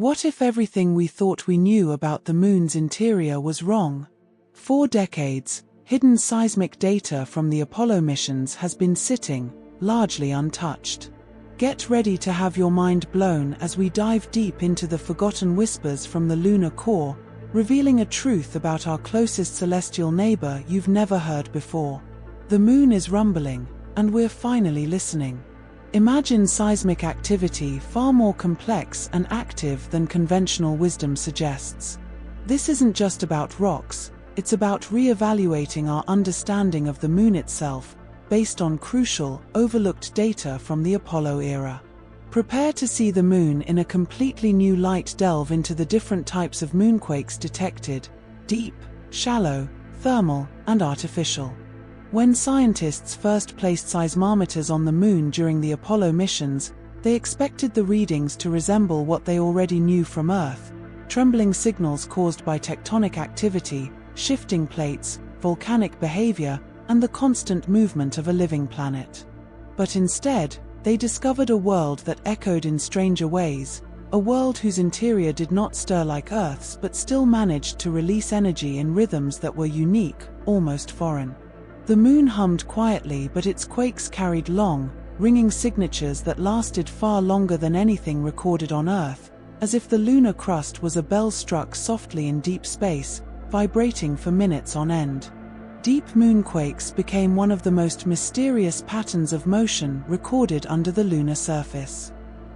What if everything we thought we knew about the moon's interior was wrong? For decades, hidden seismic data from the Apollo missions has been sitting, largely untouched. Get ready to have your mind blown as we dive deep into the forgotten whispers from the lunar core, revealing a truth about our closest celestial neighbor you've never heard before. The moon is rumbling, and we're finally listening. Imagine seismic activity far more complex and active than conventional wisdom suggests. This isn't just about rocks, it's about re-evaluating our understanding of the moon itself, based on crucial, overlooked data from the Apollo era. Prepare to see the moon in a completely new light. Delve into the different types of moonquakes detected: deep, shallow, thermal, and artificial. When scientists first placed seismometers on the moon during the Apollo missions, they expected the readings to resemble what they already knew from Earth: trembling signals caused by tectonic activity, shifting plates, volcanic behavior, and the constant movement of a living planet. But instead, they discovered a world that echoed in stranger ways, a world whose interior did not stir like Earth's but still managed to release energy in rhythms that were unique, almost foreign. The moon hummed quietly, but its quakes carried long, ringing signatures that lasted far longer than anything recorded on Earth, as if the lunar crust was a bell struck softly in deep space, vibrating for minutes on end. Deep moonquakes became one of the most mysterious patterns of motion recorded under the lunar surface.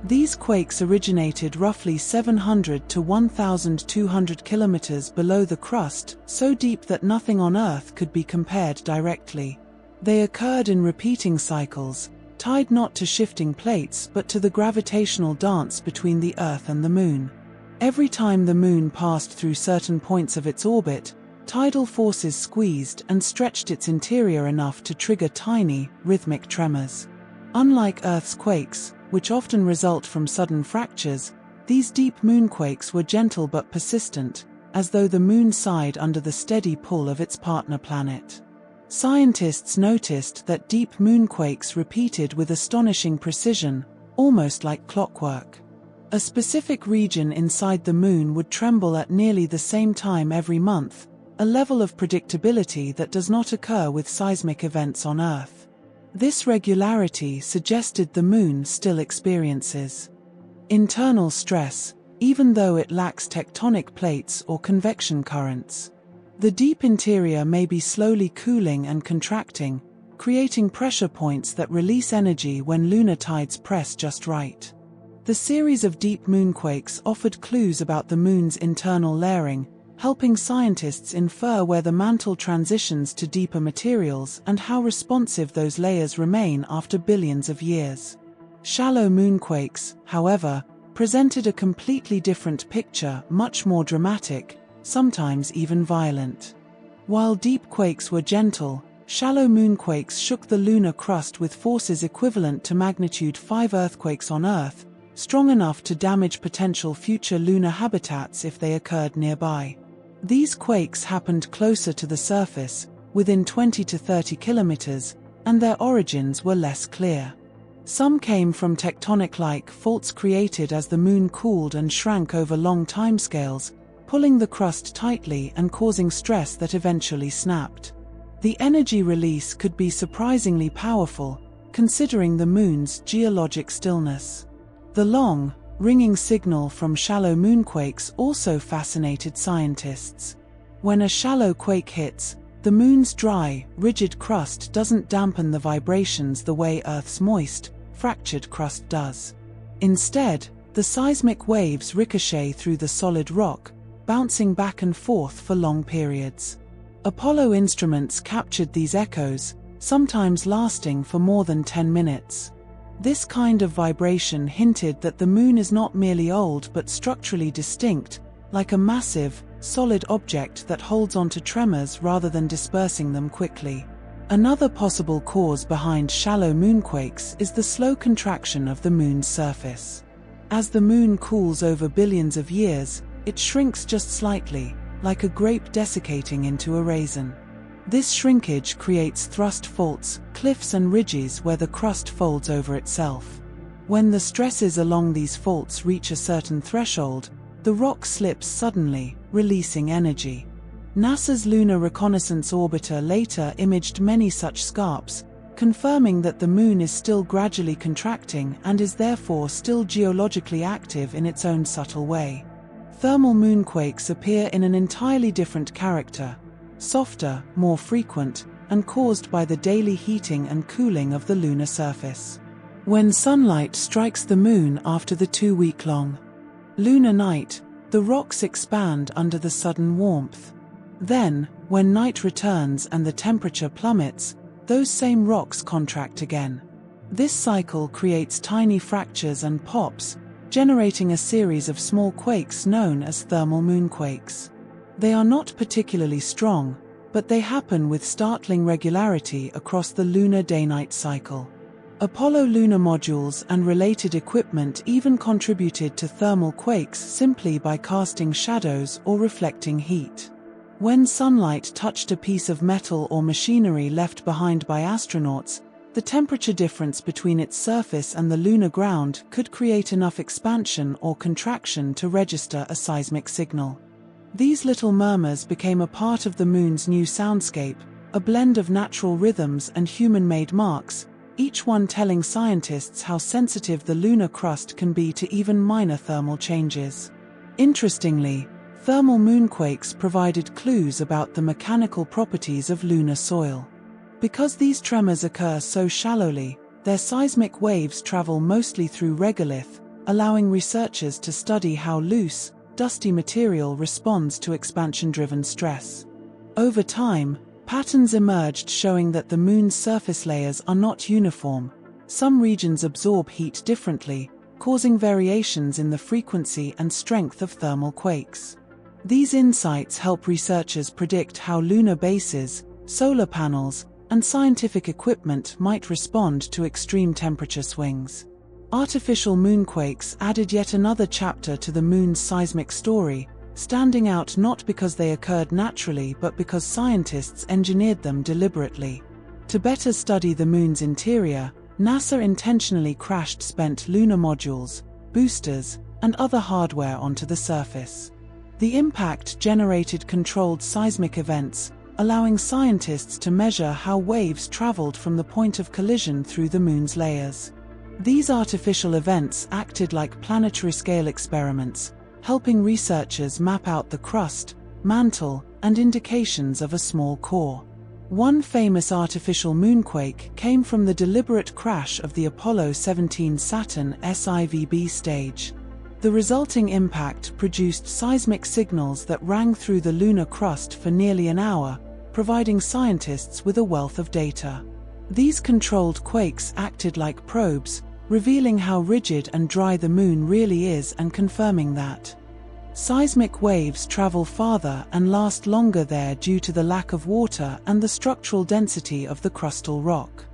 These quakes originated roughly 700 to 1,200 kilometers below the crust, so deep that nothing on Earth could be compared directly. They occurred in repeating cycles, tied not to shifting plates but to the gravitational dance between the Earth and the Moon. Every time the Moon passed through certain points of its orbit, tidal forces squeezed and stretched its interior enough to trigger tiny, rhythmic tremors. Unlike Earth's quakes, which often result from sudden fractures, these deep moonquakes were gentle but persistent, as though the moon sighed under the steady pull of its partner planet. Scientists noticed that deep moonquakes repeated with astonishing precision, almost like clockwork. A specific region inside the moon would tremble at nearly the same time every month, a level of predictability that does not occur with seismic events on Earth. This regularity suggested the moon still experiences internal stress, even though it lacks tectonic plates or convection currents. The deep interior may be slowly cooling and contracting, creating pressure points that release energy when lunar tides press just right. The series of deep moonquakes offered clues about the moon's internal layering, helping scientists infer where the mantle transitions to deeper materials and how responsive those layers remain after billions of years. Shallow moonquakes, however, presented a completely different picture, much more dramatic, sometimes even violent. While deep quakes were gentle, shallow moonquakes shook the lunar crust with forces equivalent to magnitude 5 earthquakes on Earth, strong enough to damage potential future lunar habitats if they occurred nearby. These quakes happened closer to the surface, within 20 to 30 kilometers, and their origins were less clear. Some came from tectonic-like faults created as the moon cooled and shrank over long timescales, pulling the crust tightly and causing stress that eventually snapped. The energy release could be surprisingly powerful, considering the moon's geologic stillness. The long, ringing signal from shallow moonquakes also fascinated scientists. When a shallow quake hits, the moon's dry, rigid crust doesn't dampen the vibrations the way Earth's moist, fractured crust does. Instead, the seismic waves ricochet through the solid rock, bouncing back and forth for long periods. Apollo instruments captured these echoes, sometimes lasting for more than 10 minutes. This kind of vibration hinted that the moon is not merely old but structurally distinct, like a massive, solid object that holds onto tremors rather than dispersing them quickly. Another possible cause behind shallow moonquakes is the slow contraction of the moon's surface. As the moon cools over billions of years, it shrinks just slightly, like a grape desiccating into a raisin. This shrinkage creates thrust faults, cliffs and ridges where the crust folds over itself. When the stresses along these faults reach a certain threshold, the rock slips suddenly, releasing energy. NASA's Lunar Reconnaissance Orbiter later imaged many such scarps, confirming that the Moon is still gradually contracting and is therefore still geologically active in its own subtle way. Thermal moonquakes appear in an entirely different character, softer, more frequent, and caused by the daily heating and cooling of the lunar surface. When sunlight strikes the Moon after the 2-week-long lunar night, the rocks expand under the sudden warmth. Then, when night returns and the temperature plummets, those same rocks contract again. This cycle creates tiny fractures and pops, generating a series of small quakes known as thermal moonquakes. They are not particularly strong, but they happen with startling regularity across the lunar day-night cycle. Apollo lunar modules and related equipment even contributed to thermal quakes simply by casting shadows or reflecting heat. When sunlight touched a piece of metal or machinery left behind by astronauts, the temperature difference between its surface and the lunar ground could create enough expansion or contraction to register a seismic signal. These little murmurs became a part of the Moon's new soundscape, a blend of natural rhythms and human-made marks, each one telling scientists how sensitive the lunar crust can be to even minor thermal changes. Interestingly, thermal moonquakes provided clues about the mechanical properties of lunar soil. Because these tremors occur so shallowly, their seismic waves travel mostly through regolith, allowing researchers to study how loose, dusty material responds to expansion-driven stress. Over time, patterns emerged showing that the Moon's surface layers are not uniform. Some regions absorb heat differently, causing variations in the frequency and strength of thermal quakes. These insights help researchers predict how lunar bases, solar panels, and scientific equipment might respond to extreme temperature swings. Artificial moonquakes added yet another chapter to the Moon's seismic story, standing out not because they occurred naturally but because scientists engineered them deliberately. To better study the Moon's interior, NASA intentionally crashed spent lunar modules, boosters, and other hardware onto the surface. The impact generated controlled seismic events, allowing scientists to measure how waves traveled from the point of collision through the Moon's layers. These artificial events acted like planetary-scale experiments, helping researchers map out the crust, mantle, and indications of a small core. One famous artificial moonquake came from the deliberate crash of the Apollo 17 Saturn SIVB stage. The resulting impact produced seismic signals that rang through the lunar crust for nearly an hour, providing scientists with a wealth of data. These controlled quakes acted like probes, revealing how rigid and dry the Moon really is and confirming that seismic waves travel farther and last longer there due to the lack of water and the structural density of the crustal rock.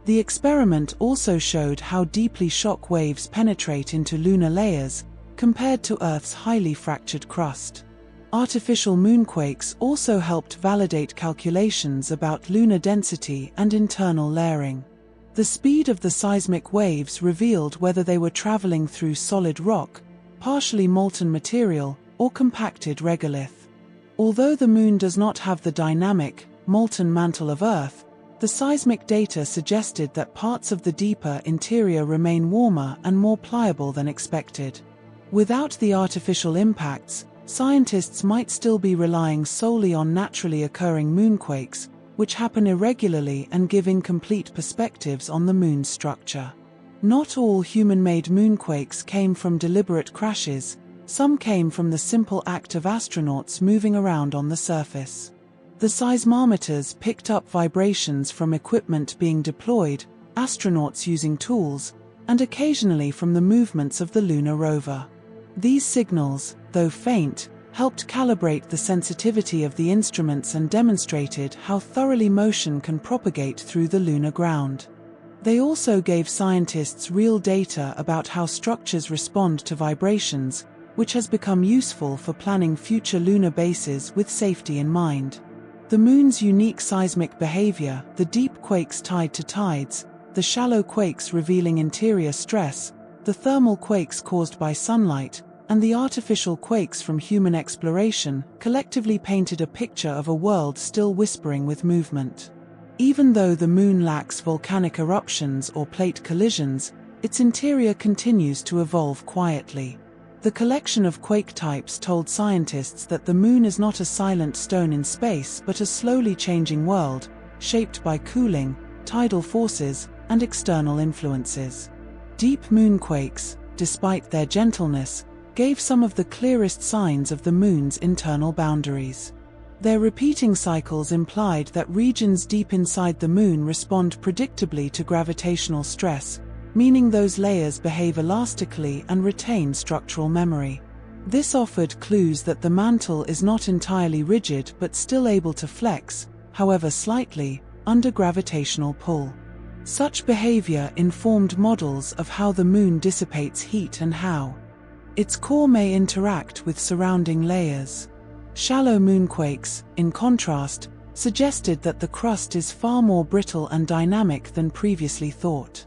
The experiment also showed how deeply shock waves penetrate into lunar layers, compared to Earth's highly fractured crust. Artificial moonquakes also helped validate calculations about lunar density and internal layering. The speed of the seismic waves revealed whether they were traveling through solid rock, partially molten material, or compacted regolith. Although the Moon does not have the dynamic, molten mantle of Earth, the seismic data suggested that parts of the deeper interior remain warmer and more pliable than expected. Without the artificial impacts, scientists might still be relying solely on naturally occurring moonquakes, which happen irregularly and give incomplete perspectives on the Moon's structure. Not all human-made moonquakes came from deliberate crashes, some came from the simple act of astronauts moving around on the surface. The seismometers picked up vibrations from equipment being deployed, astronauts using tools, and occasionally from the movements of the lunar rover. These signals, though faint, helped calibrate the sensitivity of the instruments and demonstrated how thoroughly motion can propagate through the lunar ground. They also gave scientists real data about how structures respond to vibrations, which has become useful for planning future lunar bases with safety in mind. The Moon's unique seismic behavior, the deep quakes tied to tides, the shallow quakes revealing interior stress, the thermal quakes caused by sunlight, and the artificial quakes from human exploration collectively painted a picture of a world still whispering with movement. Even though the Moon lacks volcanic eruptions or plate collisions, its interior continues to evolve quietly. The collection of quake types told scientists that the Moon is not a silent stone in space but a slowly changing world, shaped by cooling, tidal forces, and external influences. Deep moonquakes, despite their gentleness, gave some of the clearest signs of the Moon's internal boundaries. Their repeating cycles implied that regions deep inside the Moon respond predictably to gravitational stress, meaning those layers behave elastically and retain structural memory. This offered clues that the mantle is not entirely rigid but still able to flex, however slightly, under gravitational pull. Such behavior informed models of how the Moon dissipates heat and how its core may interact with surrounding layers. Shallow moonquakes, in contrast, suggested that the crust is far more brittle and dynamic than previously thought.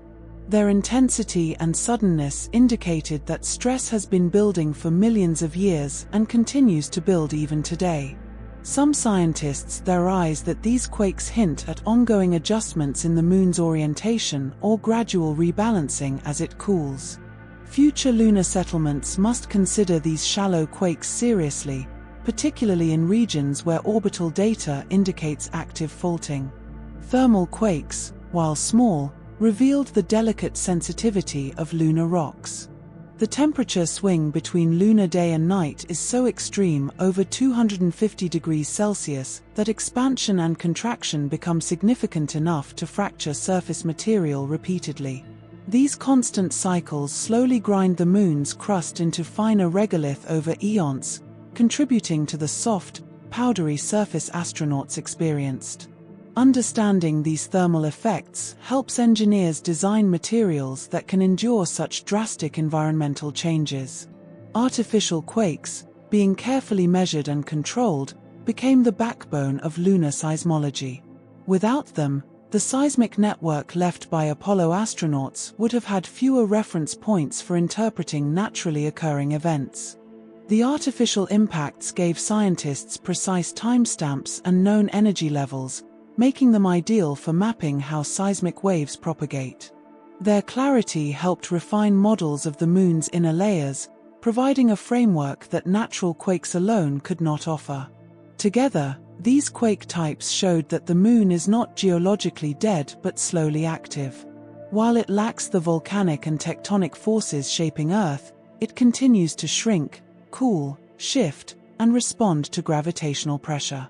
Their intensity and suddenness indicated that stress has been building for millions of years and continues to build even today. Some scientists theorize that these quakes hint at ongoing adjustments in the Moon's orientation or gradual rebalancing as it cools. Future lunar settlements must consider these shallow quakes seriously, particularly in regions where orbital data indicates active faulting. Thermal quakes, while small, revealed the delicate sensitivity of lunar rocks. The temperature swing between lunar day and night is so extreme, over 250 degrees Celsius, that expansion and contraction become significant enough to fracture surface material repeatedly. These constant cycles slowly grind the Moon's crust into finer regolith over eons, contributing to the soft, powdery surface astronauts experienced. Understanding these thermal effects helps engineers design materials that can endure such drastic environmental changes. Artificial quakes, being carefully measured and controlled, became the backbone of lunar seismology. Without them, the seismic network left by Apollo astronauts would have had fewer reference points for interpreting naturally occurring events. The artificial impacts gave scientists precise timestamps and known energy levels, making them ideal for mapping how seismic waves propagate. Their clarity helped refine models of the Moon's inner layers, providing a framework that natural quakes alone could not offer. Together, these quake types showed that the Moon is not geologically dead but slowly active. While it lacks the volcanic and tectonic forces shaping Earth, it continues to shrink, cool, shift, and respond to gravitational pressure.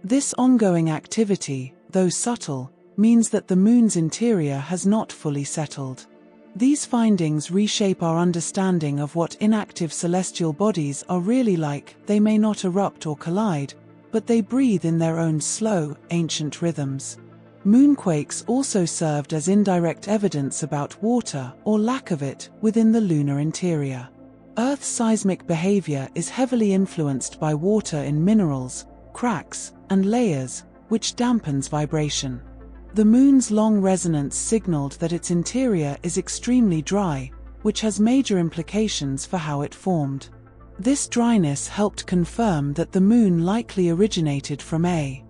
This ongoing activity, though subtle, means that the Moon's interior has not fully settled. These findings reshape our understanding of what inactive celestial bodies are really like. They may not erupt or collide, but they breathe in their own slow, ancient rhythms. Moonquakes also served as indirect evidence about water, or lack of it, within the lunar interior. Earth's seismic behavior is heavily influenced by water in minerals, cracks, and layers, which dampens vibration. The Moon's long resonance signaled that its interior is extremely dry, which has major implications for how it formed. This dryness helped confirm that the Moon likely originated from a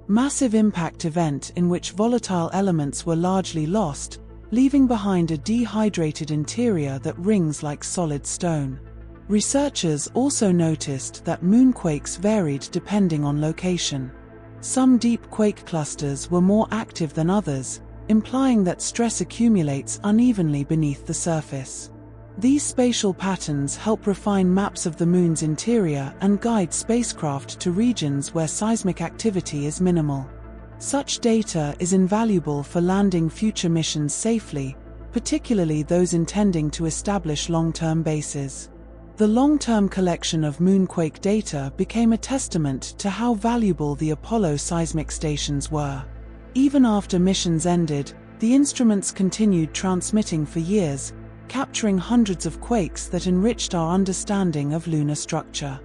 massive impact event in which volatile elements were largely lost, leaving behind a dehydrated interior that rings like solid stone. Researchers also noticed that moonquakes varied depending on location. Some deep quake clusters were more active than others, implying that stress accumulates unevenly beneath the surface. These spatial patterns help refine maps of the Moon's interior and guide spacecraft to regions where seismic activity is minimal. Such data is invaluable for landing future missions safely, particularly those intending to establish long-term bases. The long-term collection of moonquake data became a testament to how valuable the Apollo seismic stations were. Even after missions ended, the instruments continued transmitting for years, capturing hundreds of quakes that enriched our understanding of lunar structure.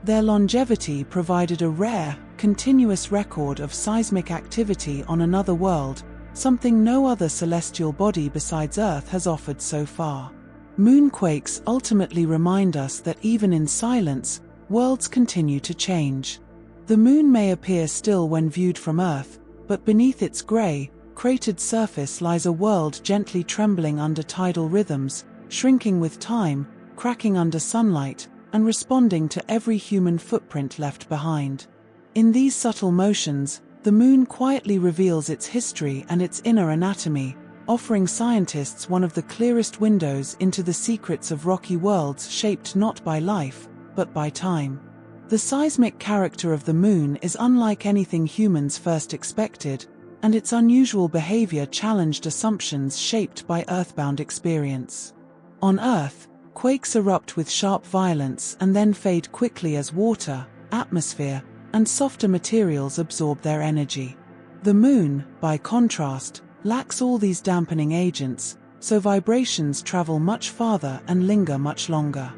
Their longevity provided a rare, continuous record of seismic activity on another world, something no other celestial body besides Earth has offered so far. Moonquakes ultimately remind us that even in silence, worlds continue to change. The moon may appear still when viewed from Earth, but beneath its grey, cratered surface lies a world gently trembling under tidal rhythms, shrinking with time, cracking under sunlight, and responding to every human footprint left behind. In these subtle motions, the moon quietly reveals its history and its inner anatomy, offering scientists one of the clearest windows into the secrets of rocky worlds shaped not by life, but by time. The seismic character of the moon is unlike anything humans first expected, and its unusual behavior challenged assumptions shaped by earthbound experience. On Earth, quakes erupt with sharp violence and then fade quickly as water, atmosphere, and softer materials absorb their energy. The moon, by contrast, lacks all these dampening agents, so vibrations travel much farther and linger much longer.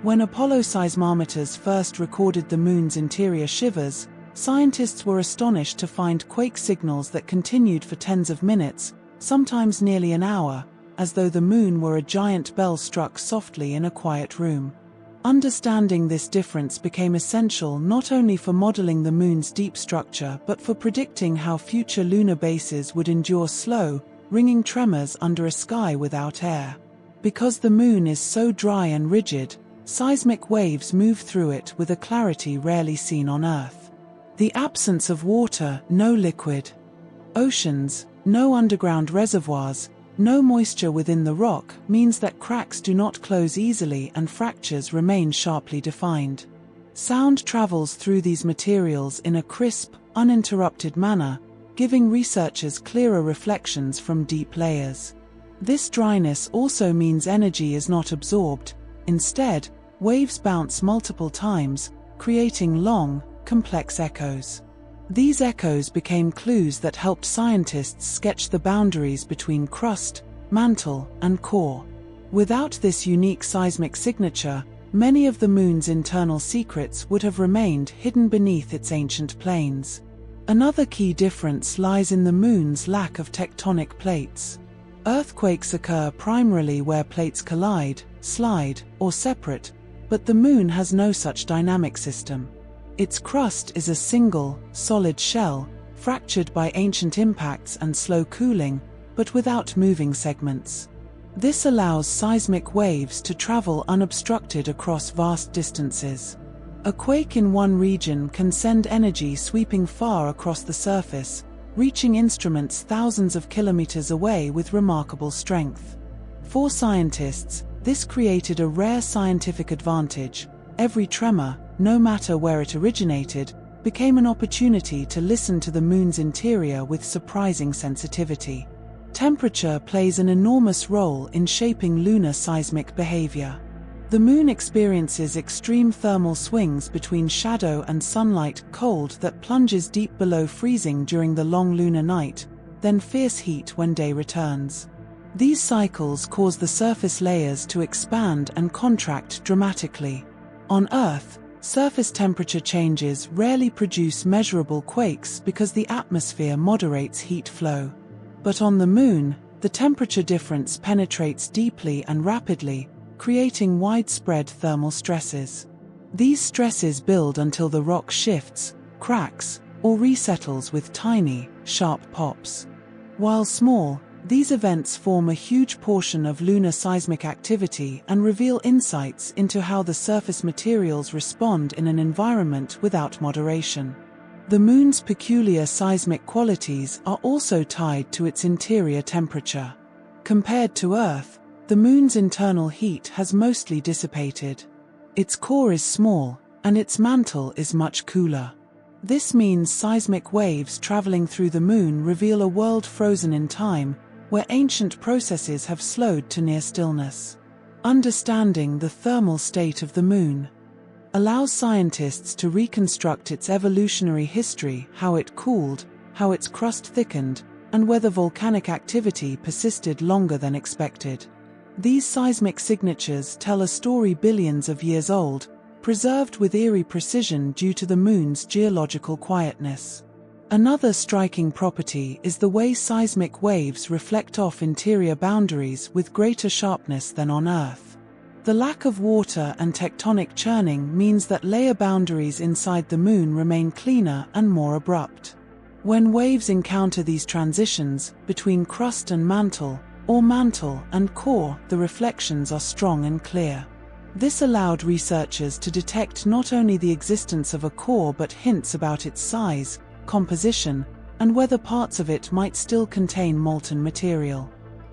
When Apollo seismometers first recorded the moon's interior shivers, scientists were astonished to find quake signals that continued for tens of minutes, sometimes nearly an hour, as though the moon were a giant bell struck softly in a quiet room. Understanding this difference became essential not only for modeling the moon's deep structure but for predicting how future lunar bases would endure slow, ringing tremors under a sky without air. Because the moon is so dry and rigid, seismic waves move through it with a clarity rarely seen on Earth. The absence of water, no liquid oceans, no underground reservoirs, no moisture within the rock means that cracks do not close easily and fractures remain sharply defined. Sound travels through these materials in a crisp, uninterrupted manner, giving researchers clearer reflections from deep layers. This dryness also means energy is not absorbed. Instead, waves bounce multiple times, creating long, complex echoes. These echoes became clues that helped scientists sketch the boundaries between crust, mantle, and core. Without this unique seismic signature, many of the moon's internal secrets would have remained hidden beneath its ancient plains. Another key difference lies in the moon's lack of tectonic plates. Earthquakes occur primarily where plates collide, slide, or separate, but the moon has no such dynamic system. Its crust is a single, solid shell, fractured by ancient impacts and slow cooling, but without moving segments. This allows seismic waves to travel unobstructed across vast distances. A quake in one region can send energy sweeping far across the surface, reaching instruments thousands of kilometers away with remarkable strength. For scientists, this created a rare scientific advantage. Every tremor, no matter where it originated, became an opportunity to listen to the moon's interior with surprising sensitivity. Temperature plays an enormous role in shaping lunar seismic behavior. The moon experiences extreme thermal swings between shadow and sunlight, cold that plunges deep below freezing during the long lunar night, then fierce heat when day returns. These cycles cause the surface layers to expand and contract dramatically. On Earth, surface temperature changes rarely produce measurable quakes because the atmosphere moderates heat flow. But on the moon, the temperature difference penetrates deeply and rapidly, creating widespread thermal stresses. These stresses build until the rock shifts, cracks, or resettles with tiny, sharp pops. While small, these events form a huge portion of lunar seismic activity and reveal insights into how the surface materials respond in an environment without moderation. The moon's peculiar seismic qualities are also tied to its interior temperature. Compared to Earth, the moon's internal heat has mostly dissipated. Its core is small, and its mantle is much cooler. This means seismic waves traveling through the moon reveal a world frozen in time, where ancient processes have slowed to near stillness. Understanding the thermal state of the moon allows scientists to reconstruct its evolutionary history, how it cooled, how its crust thickened, and whether volcanic activity persisted longer than expected. These seismic signatures tell a story billions of years old, preserved with eerie precision due to the moon's geological quietness. Another striking property is the way seismic waves reflect off interior boundaries with greater sharpness than on Earth. The lack of water and tectonic churning means that layer boundaries inside the Moon remain cleaner and more abrupt. When waves encounter these transitions between crust and mantle, or mantle and core, the reflections are strong and clear. This allowed researchers to detect not only the existence of a core but hints about its size, composition, and whether parts of it might still contain molten material.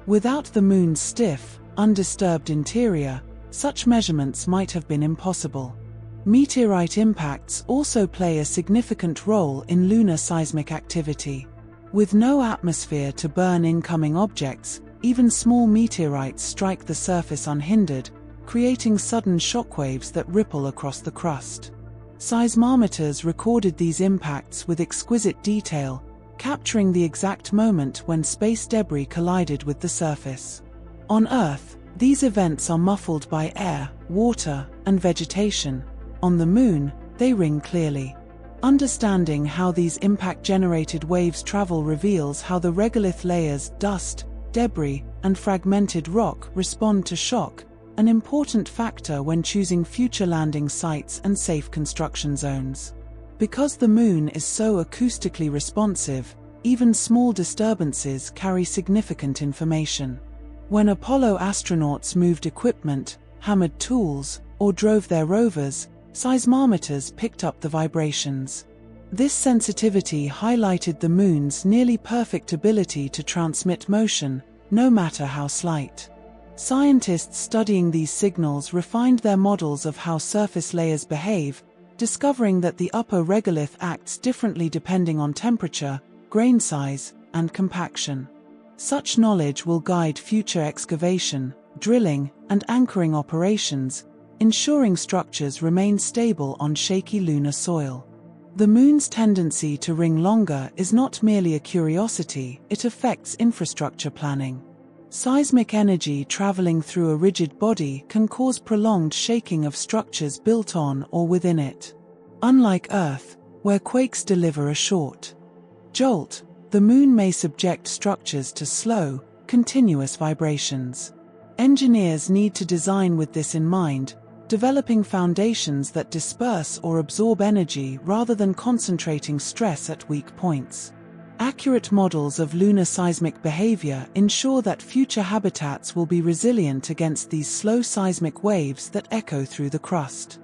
Without the Moon's stiff, undisturbed interior, such measurements might have been impossible. Meteorite impacts also play a significant role in lunar seismic activity. With no atmosphere to burn incoming objects, even small meteorites strike the surface unhindered, creating sudden shockwaves that ripple across the crust. Seismometers recorded these impacts with exquisite detail, capturing the exact moment when space debris collided with the surface. On Earth, these events are muffled by air, water, and vegetation. On the Moon, they ring clearly. Understanding how these impact-generated waves travel reveals how the regolith layers, dust, debris, and fragmented rock respond to shock, an important factor when choosing future landing sites and safe construction zones. Because the Moon is so acoustically responsive, even small disturbances carry significant information. When Apollo astronauts moved equipment, hammered tools, or drove their rovers, seismometers picked up the vibrations. This sensitivity highlighted the Moon's nearly perfect ability to transmit motion, no matter how slight. Scientists studying these signals refined their models of how surface layers behave, discovering that the upper regolith acts differently depending on temperature, grain size, and compaction. Such knowledge will guide future excavation, drilling, and anchoring operations, ensuring structures remain stable on shaky lunar soil. The Moon's tendency to ring longer is not merely a curiosity, it affects infrastructure planning. Seismic energy traveling through a rigid body can cause prolonged shaking of structures built on or within it. Unlike Earth, where quakes deliver a short jolt, the Moon may subject structures to slow, continuous vibrations. Engineers need to design with this in mind, developing foundations that disperse or absorb energy rather than concentrating stress at weak points. Accurate models of lunar seismic behavior ensure that future habitats will be resilient against these slow seismic waves that echo through the crust.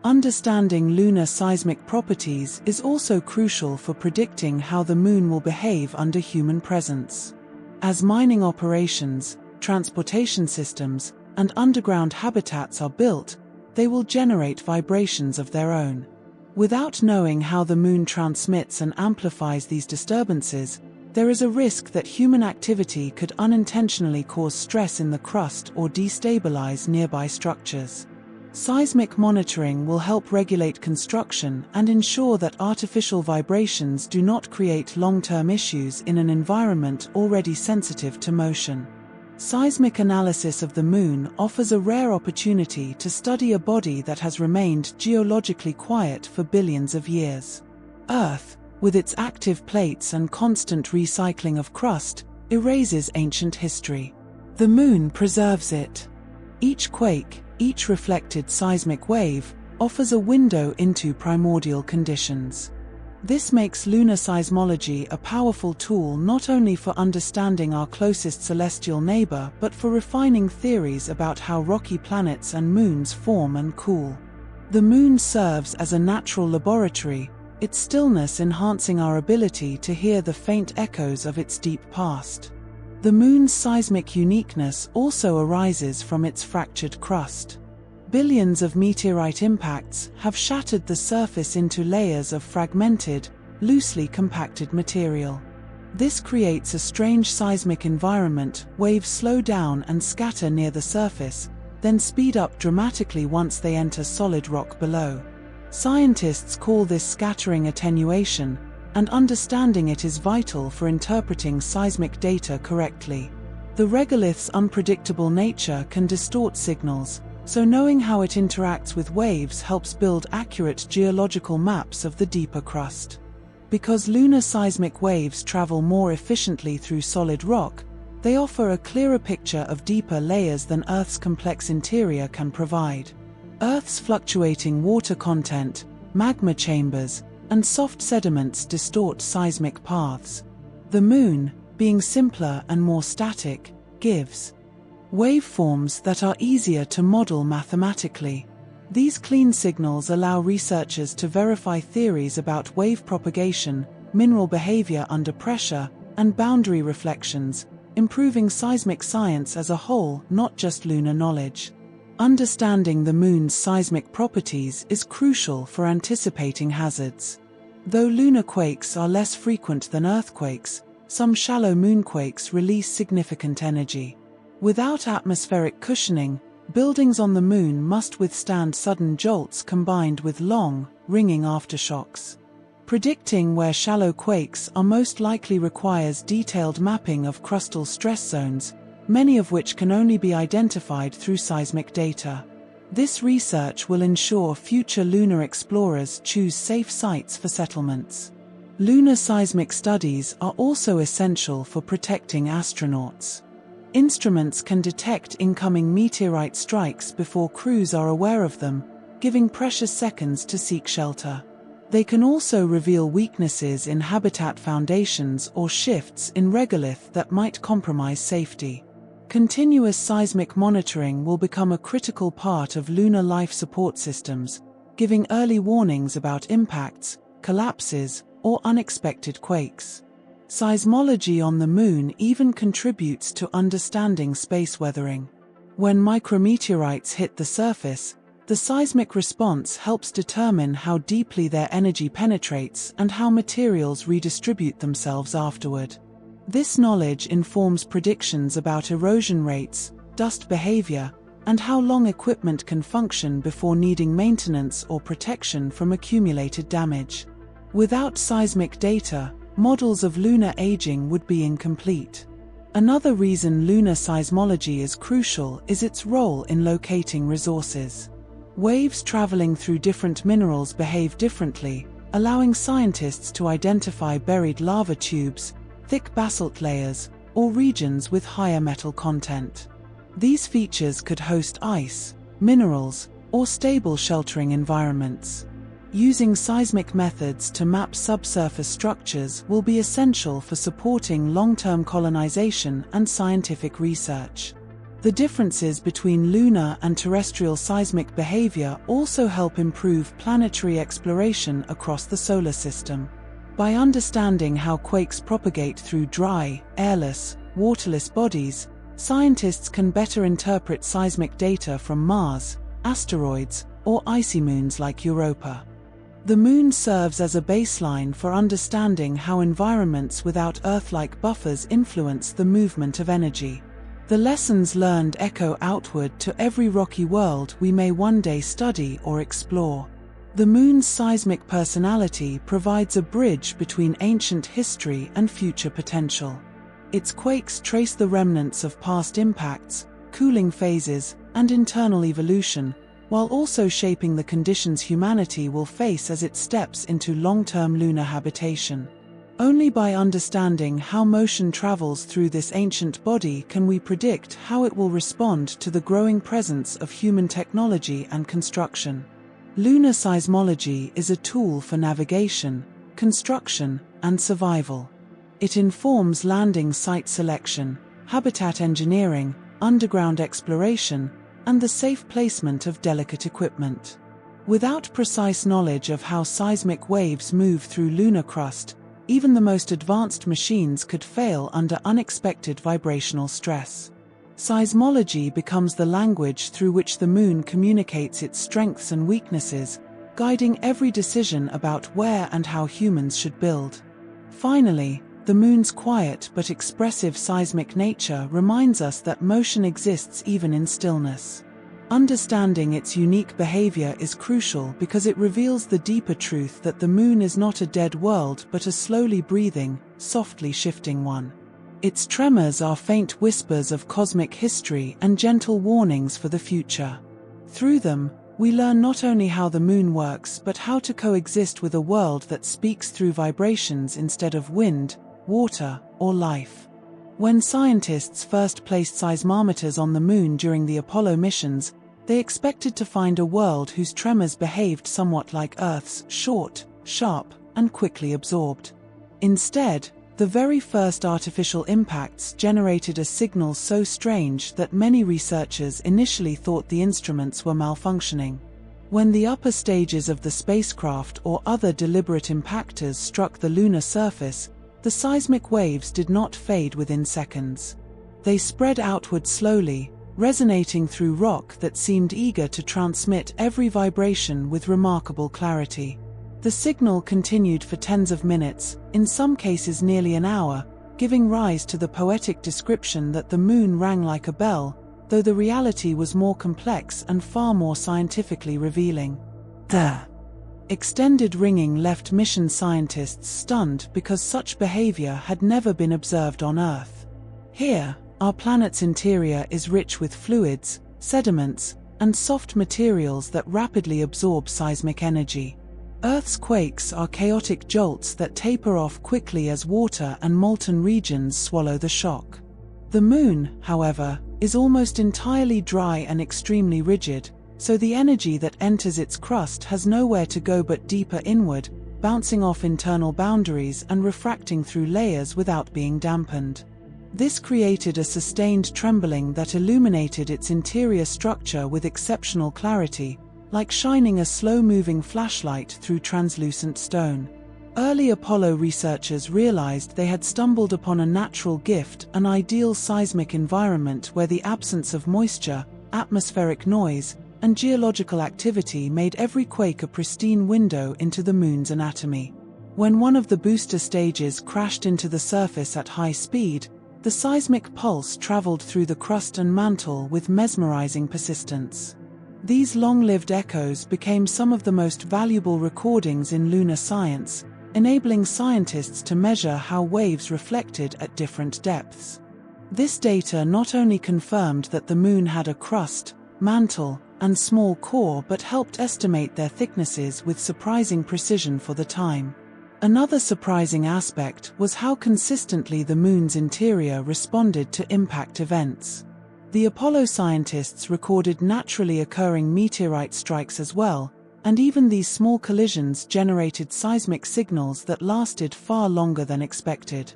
Understanding lunar seismic properties is also crucial for predicting how the Moon will behave under human presence. As mining operations, transportation systems, and underground habitats are built, they will generate vibrations of their own. Without knowing how the Moon transmits and amplifies these disturbances, there is a risk that human activity could unintentionally cause stress in the crust or destabilize nearby structures. Seismic monitoring will help regulate construction and ensure that artificial vibrations do not create long-term issues in an environment already sensitive to motion. Seismic analysis of the Moon offers a rare opportunity to study a body that has remained geologically quiet for billions of years. Earth, with its active plates and constant recycling of crust, erases ancient history. The Moon preserves it. Each quake, each reflected seismic wave, offers a window into primordial conditions. This makes lunar seismology a powerful tool not only for understanding our closest celestial neighbor but for refining theories about how rocky planets and moons form and cool. The Moon serves as a natural laboratory, its stillness enhancing our ability to hear the faint echoes of its deep past. The Moon's seismic uniqueness also arises from its fractured crust. Billions of meteorite impacts have shattered the surface into layers of fragmented, loosely compacted material. This creates a strange seismic environment. Waves slow down and scatter near the surface, then speed up dramatically once they enter solid rock below. Scientists call this scattering attenuation, and understanding it is vital for interpreting seismic data correctly. The regolith's unpredictable nature can distort signals, so knowing how it interacts with waves helps build accurate geological maps of the deeper crust. Because lunar seismic waves travel more efficiently through solid rock, They offer a clearer picture of deeper layers than Earth's complex interior can provide. Earth's fluctuating water content, magma chambers, and soft sediments distort seismic paths. The Moon, being simpler and more static, gives waveforms that are easier to model mathematically. These clean signals allow researchers to verify theories about wave propagation, mineral behavior under pressure, and boundary reflections, improving seismic science as a whole, not just lunar knowledge. Understanding the Moon's seismic properties is crucial for anticipating hazards. Though lunar quakes are less frequent than earthquakes, some shallow moonquakes release significant energy. Without atmospheric cushioning, buildings on the Moon must withstand sudden jolts combined with long, ringing aftershocks. Predicting where shallow quakes are most likely requires detailed mapping of crustal stress zones, many of which can only be identified through seismic data. This research will ensure future lunar explorers choose safe sites for settlements. Lunar seismic studies are also essential for protecting astronauts. Instruments can detect incoming meteorite strikes before crews are aware of them, giving precious seconds to seek shelter. They can also reveal weaknesses in habitat foundations or shifts in regolith that might compromise safety. Continuous seismic monitoring will become a critical part of lunar life support systems, giving early warnings about impacts, collapses, or unexpected quakes. Seismology on the Moon even contributes to understanding space weathering. When micrometeorites hit the surface, the seismic response helps determine how deeply their energy penetrates and how materials redistribute themselves afterward. This knowledge informs predictions about erosion rates, dust behavior, and how long equipment can function before needing maintenance or protection from accumulated damage. Without seismic data, models of lunar aging would be incomplete. Another reason lunar seismology is crucial is its role in locating resources. Waves traveling through different minerals behave differently, allowing scientists to identify buried lava tubes, thick basalt layers, or regions with higher metal content. These features could host ice, minerals, or stable sheltering environments. Using seismic methods to map subsurface structures will be essential for supporting long-term colonization and scientific research. The differences between lunar and terrestrial seismic behavior also help improve planetary exploration across the solar system. By understanding how quakes propagate through dry, airless, waterless bodies, scientists can better interpret seismic data from Mars, asteroids, or icy moons like Europa. The Moon serves as a baseline for understanding how environments without Earth-like buffers influence the movement of energy. The lessons learned echo outward to every rocky world we may one day study or explore. The Moon's seismic personality provides a bridge between ancient history and future potential. Its quakes trace the remnants of past impacts, cooling phases, and internal evolution, while also shaping the conditions humanity will face as it steps into long-term lunar habitation. Only by understanding how motion travels through this ancient body can we predict how it will respond to the growing presence of human technology and construction. Lunar seismology is a tool for navigation, construction, and survival. It informs landing site selection, habitat engineering, underground exploration, and the safe placement of delicate equipment. Without precise knowledge of how seismic waves move through lunar crust, even the most advanced machines could fail under unexpected vibrational stress. Seismology becomes the language through which the Moon communicates its strengths and weaknesses, guiding every decision about where and how humans should build. Finally, the Moon's quiet but expressive seismic nature reminds us that motion exists even in stillness. Understanding its unique behavior is crucial because it reveals the deeper truth that the Moon is not a dead world but a slowly breathing, softly shifting one. Its tremors are faint whispers of cosmic history and gentle warnings for the future. Through them, we learn not only how the Moon works but how to coexist with a world that speaks through vibrations instead of wind, water, or life. When scientists first placed seismometers on the Moon during the Apollo missions, they expected to find a world whose tremors behaved somewhat like Earth's: short, sharp, and quickly absorbed. Instead, the very first artificial impacts generated a signal so strange that many researchers initially thought the instruments were malfunctioning. When the upper stages of the spacecraft or other deliberate impactors struck the lunar surface, the seismic waves did not fade within seconds. They spread outward slowly, resonating through rock that seemed eager to transmit every vibration with remarkable clarity. The signal continued for tens of minutes, in some cases nearly an hour, giving rise to the poetic description that the Moon rang like a bell, though the reality was more complex and far more scientifically revealing. The extended ringing left mission scientists stunned because such behavior had never been observed on Earth. Here, our planet's interior is rich with fluids, sediments, and soft materials that rapidly absorb seismic energy. Earth's quakes are chaotic jolts that taper off quickly as water and molten regions swallow the shock. The Moon, however, is almost entirely dry and extremely rigid, so the energy that enters its crust has nowhere to go but deeper inward, bouncing off internal boundaries and refracting through layers without being dampened. This created a sustained trembling that illuminated its interior structure with exceptional clarity, like shining a slow-moving flashlight through translucent stone. Early Apollo researchers realized they had stumbled upon a natural gift, an ideal seismic environment where the absence of moisture, atmospheric noise, and geological activity made every quake a pristine window into the Moon's anatomy. When one of the booster stages crashed into the surface at high speed, the seismic pulse traveled through the crust and mantle with mesmerizing persistence. These long-lived echoes became some of the most valuable recordings in lunar science, enabling scientists to measure how waves reflected at different depths. This data not only confirmed that the Moon had a crust, mantle, and small core but helped estimate their thicknesses with surprising precision for the time. Another surprising aspect was how consistently the Moon's interior responded to impact events. The Apollo scientists recorded naturally occurring meteorite strikes as well, and even these small collisions generated seismic signals that lasted far longer than expected.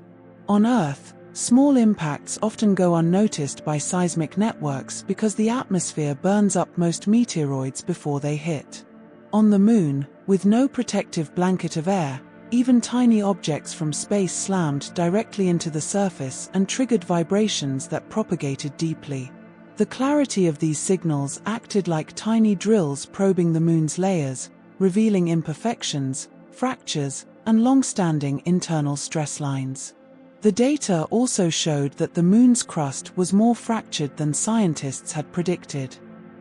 On Earth, small impacts often go unnoticed by seismic networks because the atmosphere burns up most meteoroids before they hit. On the Moon, with no protective blanket of air, even tiny objects from space slammed directly into the surface and triggered vibrations that propagated deeply. The clarity of these signals acted like tiny drills probing the Moon's layers, revealing imperfections, fractures, and long-standing internal stress lines. The data also showed that the Moon's crust was more fractured than scientists had predicted.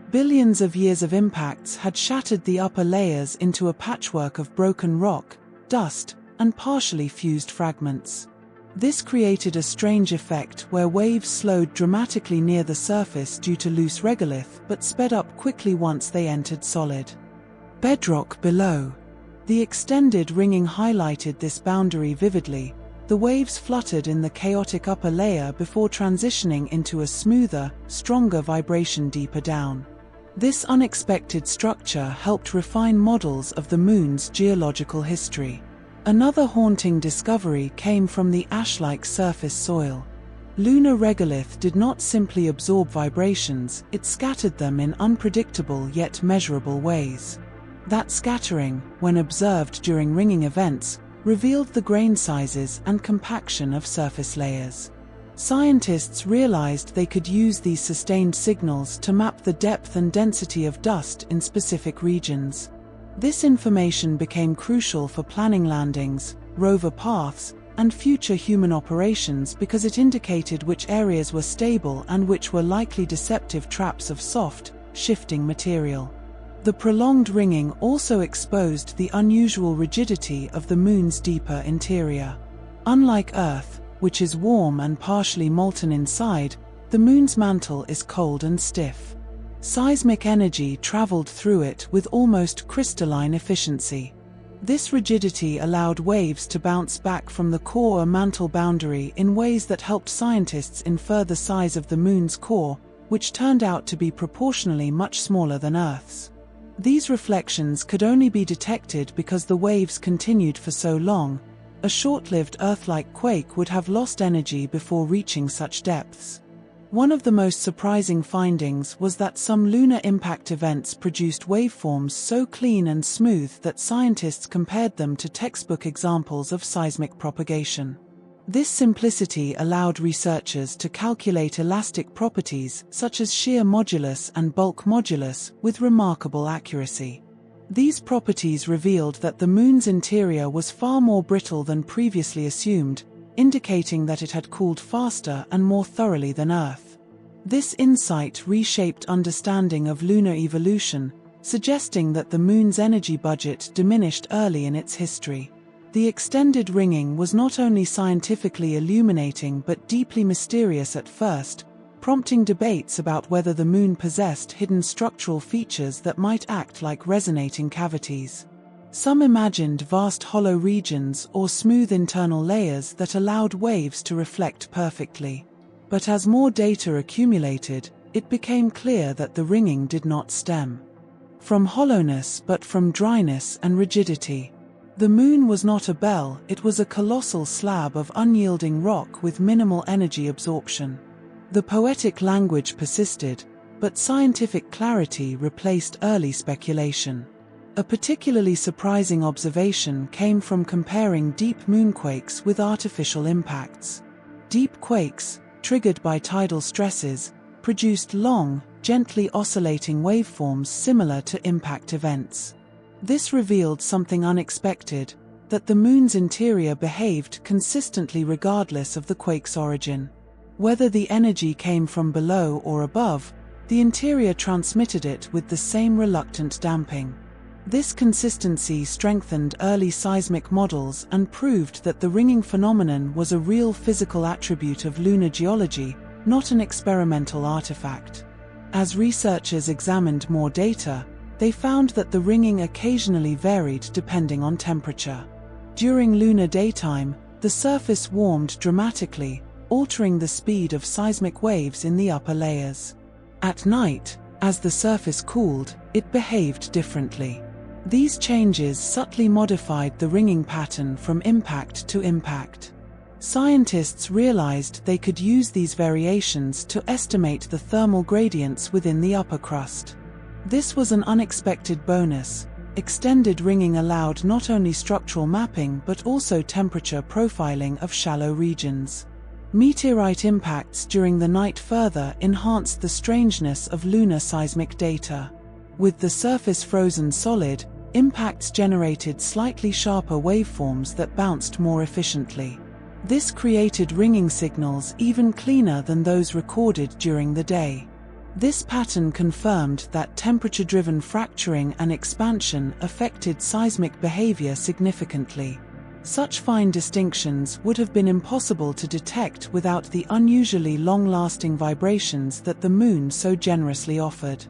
Billions of years of impacts had shattered the upper layers into a patchwork of broken rock, dust, and partially fused fragments. This created a strange effect where waves slowed dramatically near the surface due to loose regolith but sped up quickly once they entered solid bedrock below. The extended ringing highlighted this boundary vividly. The waves fluttered in the chaotic upper layer before transitioning into a smoother, stronger vibration deeper down. This unexpected structure helped refine models of the Moon's geological history. Another haunting discovery came from the ash-like surface soil. Lunar regolith did not simply absorb vibrations, it scattered them in unpredictable yet measurable ways. That scattering, when observed during ringing events, revealed the grain sizes and compaction of surface layers. Scientists realized they could use these sustained signals to map the depth and density of dust in specific regions. This information became crucial for planning landings, rover paths, and future human operations because it indicated which areas were stable and which were likely deceptive traps of soft, shifting material. The prolonged ringing also exposed the unusual rigidity of the Moon's deeper interior. Unlike Earth, which is warm and partially molten inside, the Moon's mantle is cold and stiff. Seismic energy traveled through it with almost crystalline efficiency. This rigidity allowed waves to bounce back from the core or mantle boundary in ways that helped scientists infer the size of the Moon's core, which turned out to be proportionally much smaller than Earth's. These reflections could only be detected because the waves continued for so long. A short-lived Earth-like quake would have lost energy before reaching such depths. One of the most surprising findings was that some lunar impact events produced waveforms so clean and smooth that scientists compared them to textbook examples of seismic propagation. This simplicity allowed researchers to calculate elastic properties such as shear modulus and bulk modulus with remarkable accuracy. These properties revealed that the Moon's interior was far more brittle than previously assumed, indicating that it had cooled faster and more thoroughly than Earth. This insight reshaped understanding of lunar evolution, suggesting that the Moon's energy budget diminished early in its history. The extended ringing was not only scientifically illuminating but deeply mysterious at first, prompting debates about whether the Moon possessed hidden structural features that might act like resonating cavities. Some imagined vast hollow regions or smooth internal layers that allowed waves to reflect perfectly. But as more data accumulated, it became clear that the ringing did not stem from hollowness but from dryness and rigidity. The Moon was not a bell, it was a colossal slab of unyielding rock with minimal energy absorption. The poetic language persisted, but scientific clarity replaced early speculation. A particularly surprising observation came from comparing deep moonquakes with artificial impacts. Deep quakes, triggered by tidal stresses, produced long, gently oscillating waveforms similar to impact events. This revealed something unexpected, that the Moon's interior behaved consistently regardless of the quake's origin. Whether the energy came from below or above, the interior transmitted it with the same reluctant damping. This consistency strengthened early seismic models and proved that the ringing phenomenon was a real physical attribute of lunar geology, not an experimental artifact. As researchers examined more data, they found that the ringing occasionally varied depending on temperature. During lunar daytime, the surface warmed dramatically, altering the speed of seismic waves in the upper layers. At night, as the surface cooled, it behaved differently. These changes subtly modified the ringing pattern from impact to impact. Scientists realized they could use these variations to estimate the thermal gradients within the upper crust. This was an unexpected bonus. Extended ringing allowed not only structural mapping but also temperature profiling of shallow regions. Meteorite impacts during the night further enhanced the strangeness of lunar seismic data. With the surface frozen solid, impacts generated slightly sharper waveforms that bounced more efficiently. This created ringing signals even cleaner than those recorded during the day. This pattern confirmed that temperature-driven fracturing and expansion affected seismic behavior significantly. Such fine distinctions would have been impossible to detect without the unusually long-lasting vibrations that the Moon so generously offered.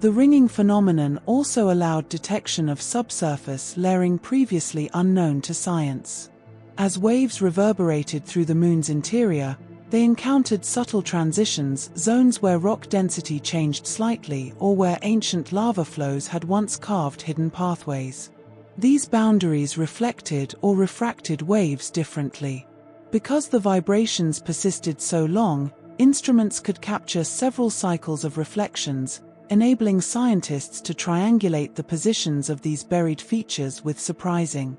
The ringing phenomenon also allowed detection of subsurface layering previously unknown to science. As waves reverberated through the Moon's interior, they encountered subtle transitions, zones where rock density changed slightly or where ancient lava flows had once carved hidden pathways. These boundaries reflected or refracted waves differently. Because the vibrations persisted so long, instruments could capture several cycles of reflections, enabling scientists to triangulate the positions of these buried features with surprising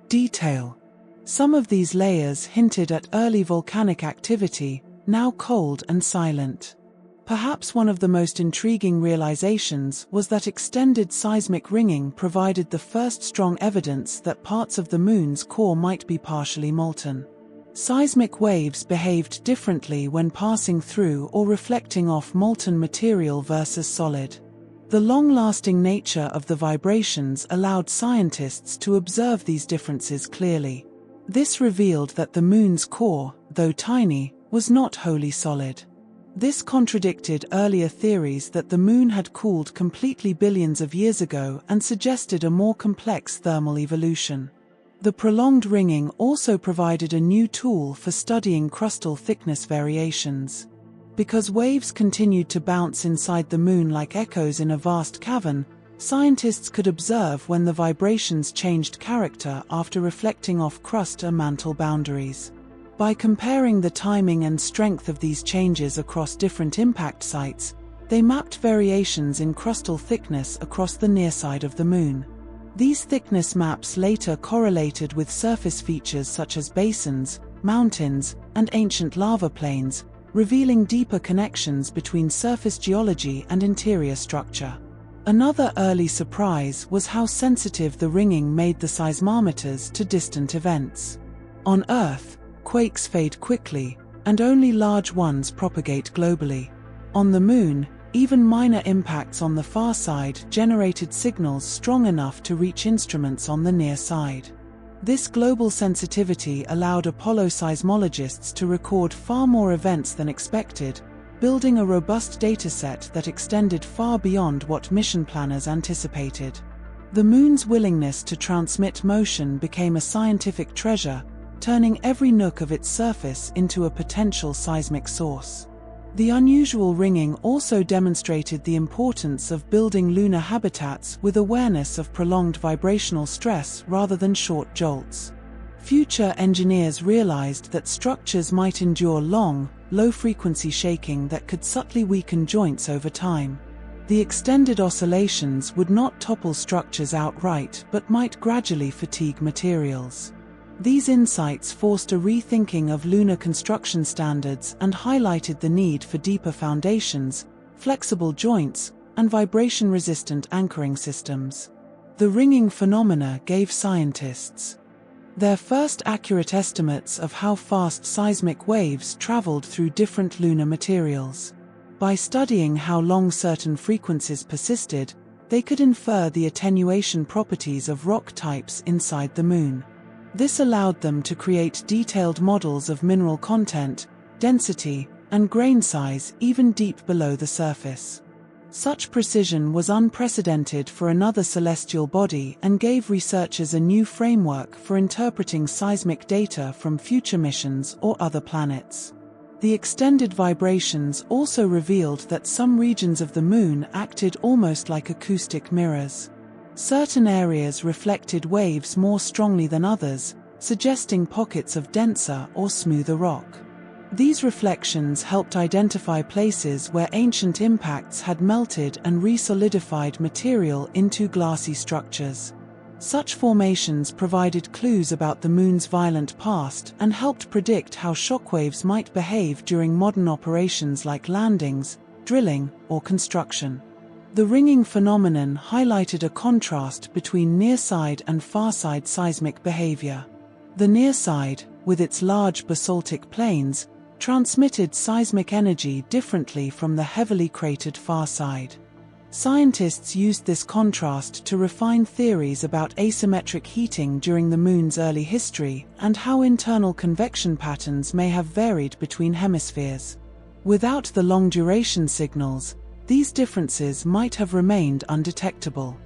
detail. Some of these layers hinted at early volcanic activity, now cold and silent. Perhaps one of the most intriguing realizations was that extended seismic ringing provided the first strong evidence that parts of the Moon's core might be partially molten. Seismic waves behaved differently when passing through or reflecting off molten material versus solid. The long-lasting nature of the vibrations allowed scientists to observe these differences clearly. This revealed that the Moon's core, though tiny, was not wholly solid. This contradicted earlier theories that the Moon had cooled completely billions of years ago and suggested a more complex thermal evolution. The prolonged ringing also provided a new tool for studying crustal thickness variations. Because waves continued to bounce inside the Moon like echoes in a vast cavern, scientists could observe when the vibrations changed character after reflecting off crust or mantle boundaries. By comparing the timing and strength of these changes across different impact sites, they mapped variations in crustal thickness across the near side of the Moon. These thickness maps later correlated with surface features such as basins, mountains, and ancient lava plains, revealing deeper connections between surface geology and interior structure. Another early surprise was how sensitive the ringing made the seismometers to distant events. On Earth, quakes fade quickly, and only large ones propagate globally. On the Moon, even minor impacts on the far side generated signals strong enough to reach instruments on the near side. This global sensitivity allowed Apollo seismologists to record far more events than expected, building a robust dataset that extended far beyond what mission planners anticipated. The Moon's willingness to transmit motion became a scientific treasure, turning every nook of its surface into a potential seismic source. The unusual ringing also demonstrated the importance of building lunar habitats with awareness of prolonged vibrational stress rather than short jolts. Future engineers realized that structures might endure long, low-frequency shaking that could subtly weaken joints over time. The extended oscillations would not topple structures outright but might gradually fatigue materials. These insights forced a rethinking of lunar construction standards and highlighted the need for deeper foundations, flexible joints, and vibration-resistant anchoring systems. The ringing phenomena gave scientists their first accurate estimates of how fast seismic waves traveled through different lunar materials. By studying how long certain frequencies persisted, they could infer the attenuation properties of rock types inside the Moon. This allowed them to create detailed models of mineral content, density, and grain size even deep below the surface. Such precision was unprecedented for another celestial body and gave researchers a new framework for interpreting seismic data from future missions or other planets. The extended vibrations also revealed that some regions of the Moon acted almost like acoustic mirrors. Certain areas reflected waves more strongly than others, suggesting pockets of denser or smoother rock. These reflections helped identify places where ancient impacts had melted and re-solidified material into glassy structures. Such formations provided clues about the Moon's violent past and helped predict how shockwaves might behave during modern operations like landings, drilling, or construction. The ringing phenomenon highlighted a contrast between near-side and far-side seismic behavior. The near side, with its large basaltic plains, transmitted seismic energy differently from the heavily cratered far side. Scientists used this contrast to refine theories about asymmetric heating during the Moon's early history and how internal convection patterns may have varied between hemispheres. Without the long-duration signals, these differences might have remained undetectable.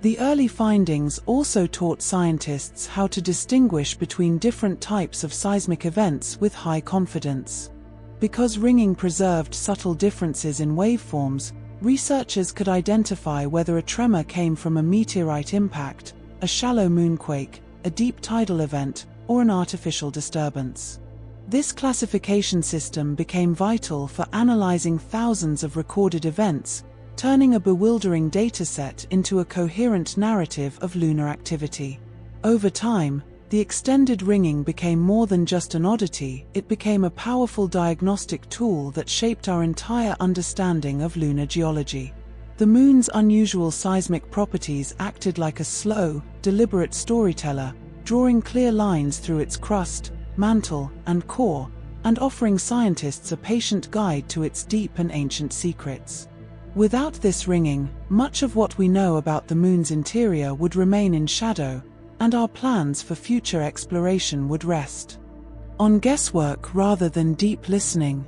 The early findings also taught scientists how to distinguish between different types of seismic events with high confidence. Because ringing preserved subtle differences in waveforms, researchers could identify whether a tremor came from a meteorite impact, a shallow moonquake, a deep tidal event, or an artificial disturbance. This classification system became vital for analyzing thousands of recorded events, turning a bewildering dataset into a coherent narrative of lunar activity. Over time, the extended ringing became more than just an oddity, it became a powerful diagnostic tool that shaped our entire understanding of lunar geology. The Moon's unusual seismic properties acted like a slow, deliberate storyteller, drawing clear lines through its crust, mantle, and core, and offering scientists a patient guide to its deep and ancient secrets. Without this ringing, much of what we know about the Moon's interior would remain in shadow, and our plans for future exploration would rest on guesswork rather than deep listening.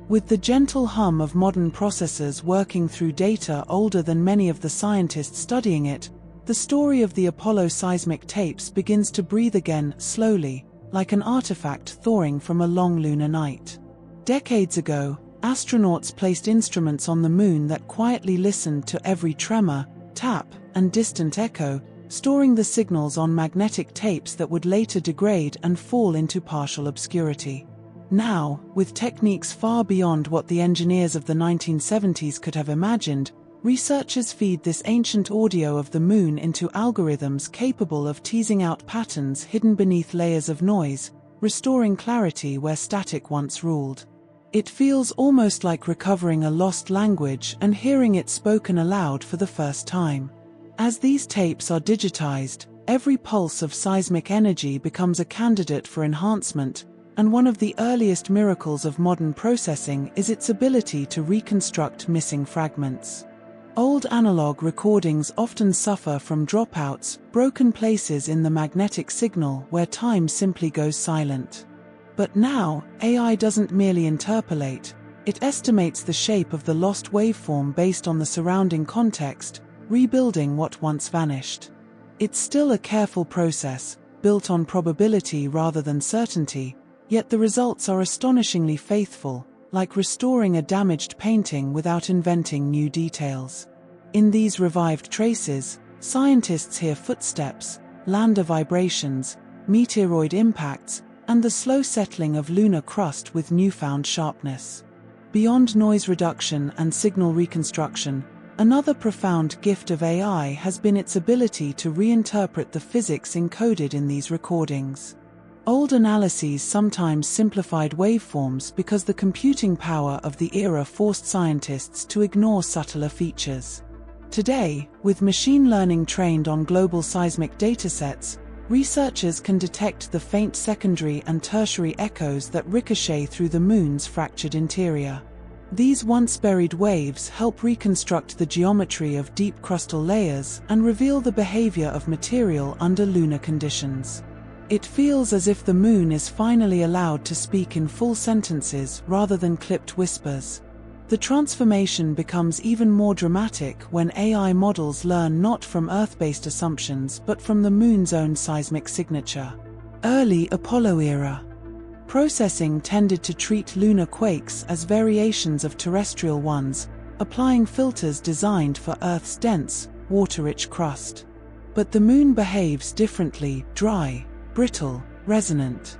With the gentle hum of modern processors working through data older than many of the scientists studying it, the story of the Apollo seismic tapes begins to breathe again, slowly, like an artifact thawing from a long lunar night. Decades ago, astronauts placed instruments on the moon that quietly listened to every tremor, tap, and distant echo, storing the signals on magnetic tapes that would later degrade and fall into partial obscurity. Now, with techniques far beyond what the engineers of the 1970s could have imagined, researchers feed this ancient audio of the moon into algorithms capable of teasing out patterns hidden beneath layers of noise, restoring clarity where static once ruled. It feels almost like recovering a lost language and hearing it spoken aloud for the first time. As these tapes are digitized, every pulse of seismic energy becomes a candidate for enhancement, and one of the earliest miracles of modern processing is its ability to reconstruct missing fragments. Old analog recordings often suffer from dropouts, broken places in the magnetic signal where time simply goes silent. But now, AI doesn't merely interpolate, it estimates the shape of the lost waveform based on the surrounding context, rebuilding what once vanished. It's still a careful process, built on probability rather than certainty, yet the results are astonishingly faithful, like restoring a damaged painting without inventing new details. In these revived traces, scientists hear footsteps, lambda vibrations, meteoroid impacts, and the slow settling of lunar crust with newfound sharpness. Beyond noise reduction and signal reconstruction, another profound gift of AI has been its ability to reinterpret the physics encoded in these recordings. Old analyses sometimes simplified waveforms because the computing power of the era forced scientists to ignore subtler features. Today, with machine learning trained on global seismic datasets, researchers can detect the faint secondary and tertiary echoes that ricochet through the moon's fractured interior. These once-buried waves help reconstruct the geometry of deep crustal layers and reveal the behavior of material under lunar conditions. It feels as if the moon is finally allowed to speak in full sentences rather than clipped whispers. The transformation becomes even more dramatic when AI models learn not from Earth-based assumptions but from the moon's own seismic signature. Early Apollo era processing tended to treat lunar quakes as variations of terrestrial ones, applying filters designed for Earth's dense, water-rich crust. But the moon behaves differently: dry, brittle, resonant.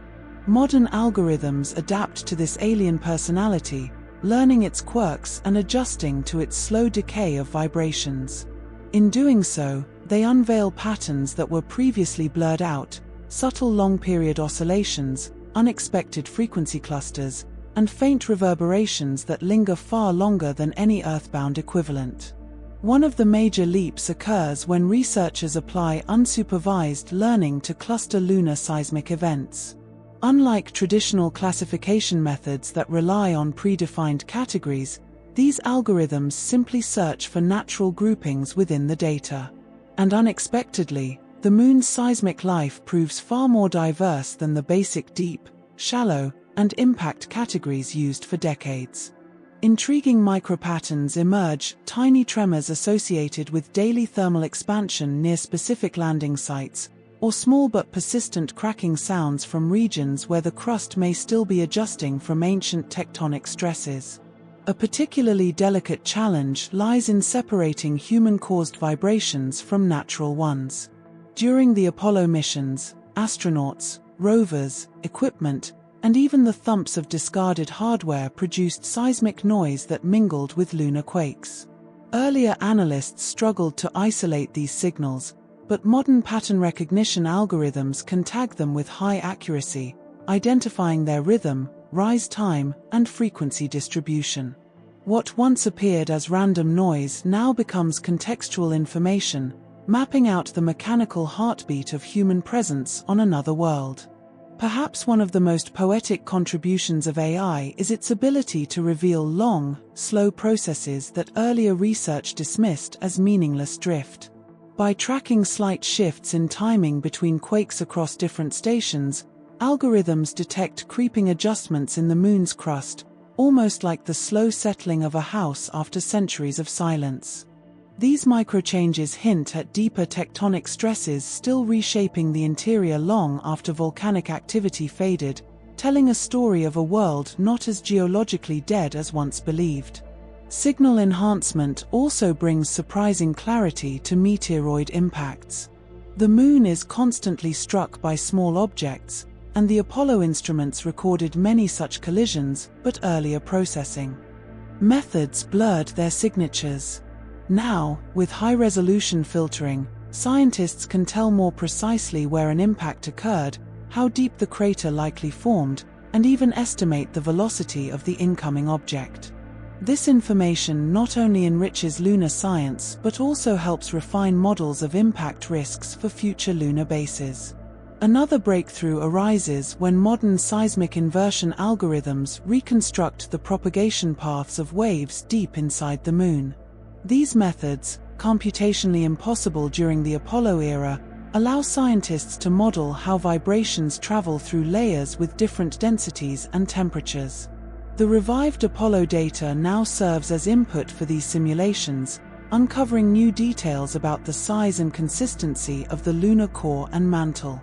Modern algorithms adapt to this alien personality, learning its quirks and adjusting to its slow decay of vibrations. In doing so, they unveil patterns that were previously blurred out: subtle long-period oscillations, unexpected frequency clusters, and faint reverberations that linger far longer than any earthbound equivalent. One of the major leaps occurs when researchers apply unsupervised learning to cluster lunar seismic events. Unlike traditional classification methods that rely on predefined categories, these algorithms simply search for natural groupings within the data. And unexpectedly, the moon's seismic life proves far more diverse than the basic deep, shallow, and impact categories used for decades. Intriguing micropatterns emerge: tiny tremors associated with daily thermal expansion near specific landing sites, or small but persistent cracking sounds from regions where the crust may still be adjusting from ancient tectonic stresses. A particularly delicate challenge lies in separating human-caused vibrations from natural ones. During the Apollo missions, astronauts, rovers, equipment, and even the thumps of discarded hardware produced seismic noise that mingled with lunar quakes. Earlier analysts struggled to isolate these signals, but modern pattern recognition algorithms can tag them with high accuracy, identifying their rhythm, rise time, and frequency distribution. What once appeared as random noise now becomes contextual information, mapping out the mechanical heartbeat of human presence on another world. Perhaps one of the most poetic contributions of AI is its ability to reveal long, slow processes that earlier research dismissed as meaningless drift. By tracking slight shifts in timing between quakes across different stations, algorithms detect creeping adjustments in the moon's crust, almost like the slow settling of a house after centuries of silence. These microchanges hint at deeper tectonic stresses still reshaping the interior long after volcanic activity faded, telling a story of a world not as geologically dead as once believed. Signal enhancement also brings surprising clarity to meteoroid impacts. The Moon is constantly struck by small objects, and the Apollo instruments recorded many such collisions, but earlier processing methods blurred their signatures. Now, with high-resolution filtering, scientists can tell more precisely where an impact occurred, how deep the crater likely formed, and even estimate the velocity of the incoming object. This information not only enriches lunar science but also helps refine models of impact risks for future lunar bases. Another breakthrough arises when modern seismic inversion algorithms reconstruct the propagation paths of waves deep inside the Moon. These methods, computationally impossible during the Apollo era, allow scientists to model how vibrations travel through layers with different densities and temperatures. The revived Apollo data now serves as input for these simulations, uncovering new details about the size and consistency of the lunar core and mantle.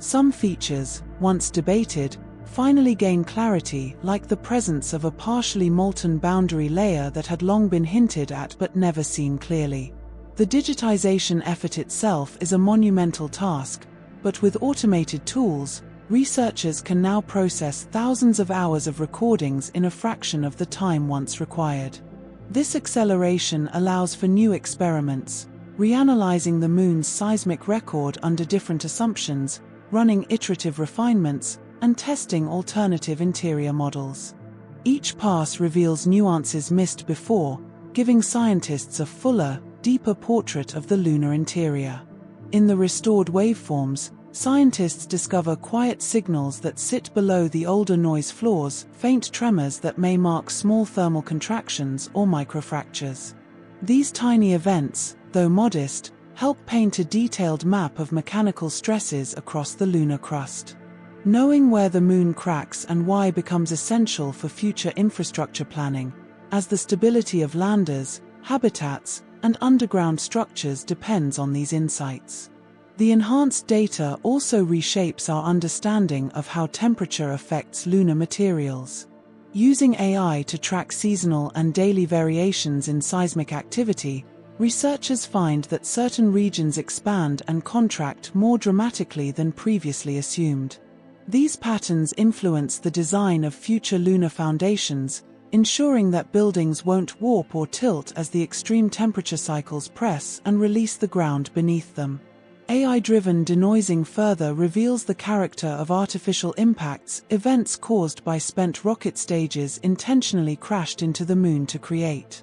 Some features, once debated, finally gain clarity, like the presence of a partially molten boundary layer that had long been hinted at but never seen clearly. The digitization effort itself is a monumental task, but with automated tools, researchers can now process thousands of hours of recordings in a fraction of the time once required. This acceleration allows for new experiments, reanalyzing the Moon's seismic record under different assumptions, running iterative refinements, and testing alternative interior models. Each pass reveals nuances missed before, giving scientists a fuller, deeper portrait of the lunar interior. In the restored waveforms, scientists discover quiet signals that sit below the older noise floors, faint tremors that may mark small thermal contractions or microfractures. These tiny events, though modest, help paint a detailed map of mechanical stresses across the lunar crust. Knowing where the Moon cracks and why becomes essential for future infrastructure planning, as the stability of landers, habitats, and underground structures depends on these insights. The enhanced data also reshapes our understanding of how temperature affects lunar materials. Using AI to track seasonal and daily variations in seismic activity, researchers find that certain regions expand and contract more dramatically than previously assumed. These patterns influence the design of future lunar foundations, ensuring that buildings won't warp or tilt as the extreme temperature cycles press and release the ground beneath them. AI-driven denoising further reveals the character of artificial impacts, events caused by spent rocket stages intentionally crashed into the Moon to create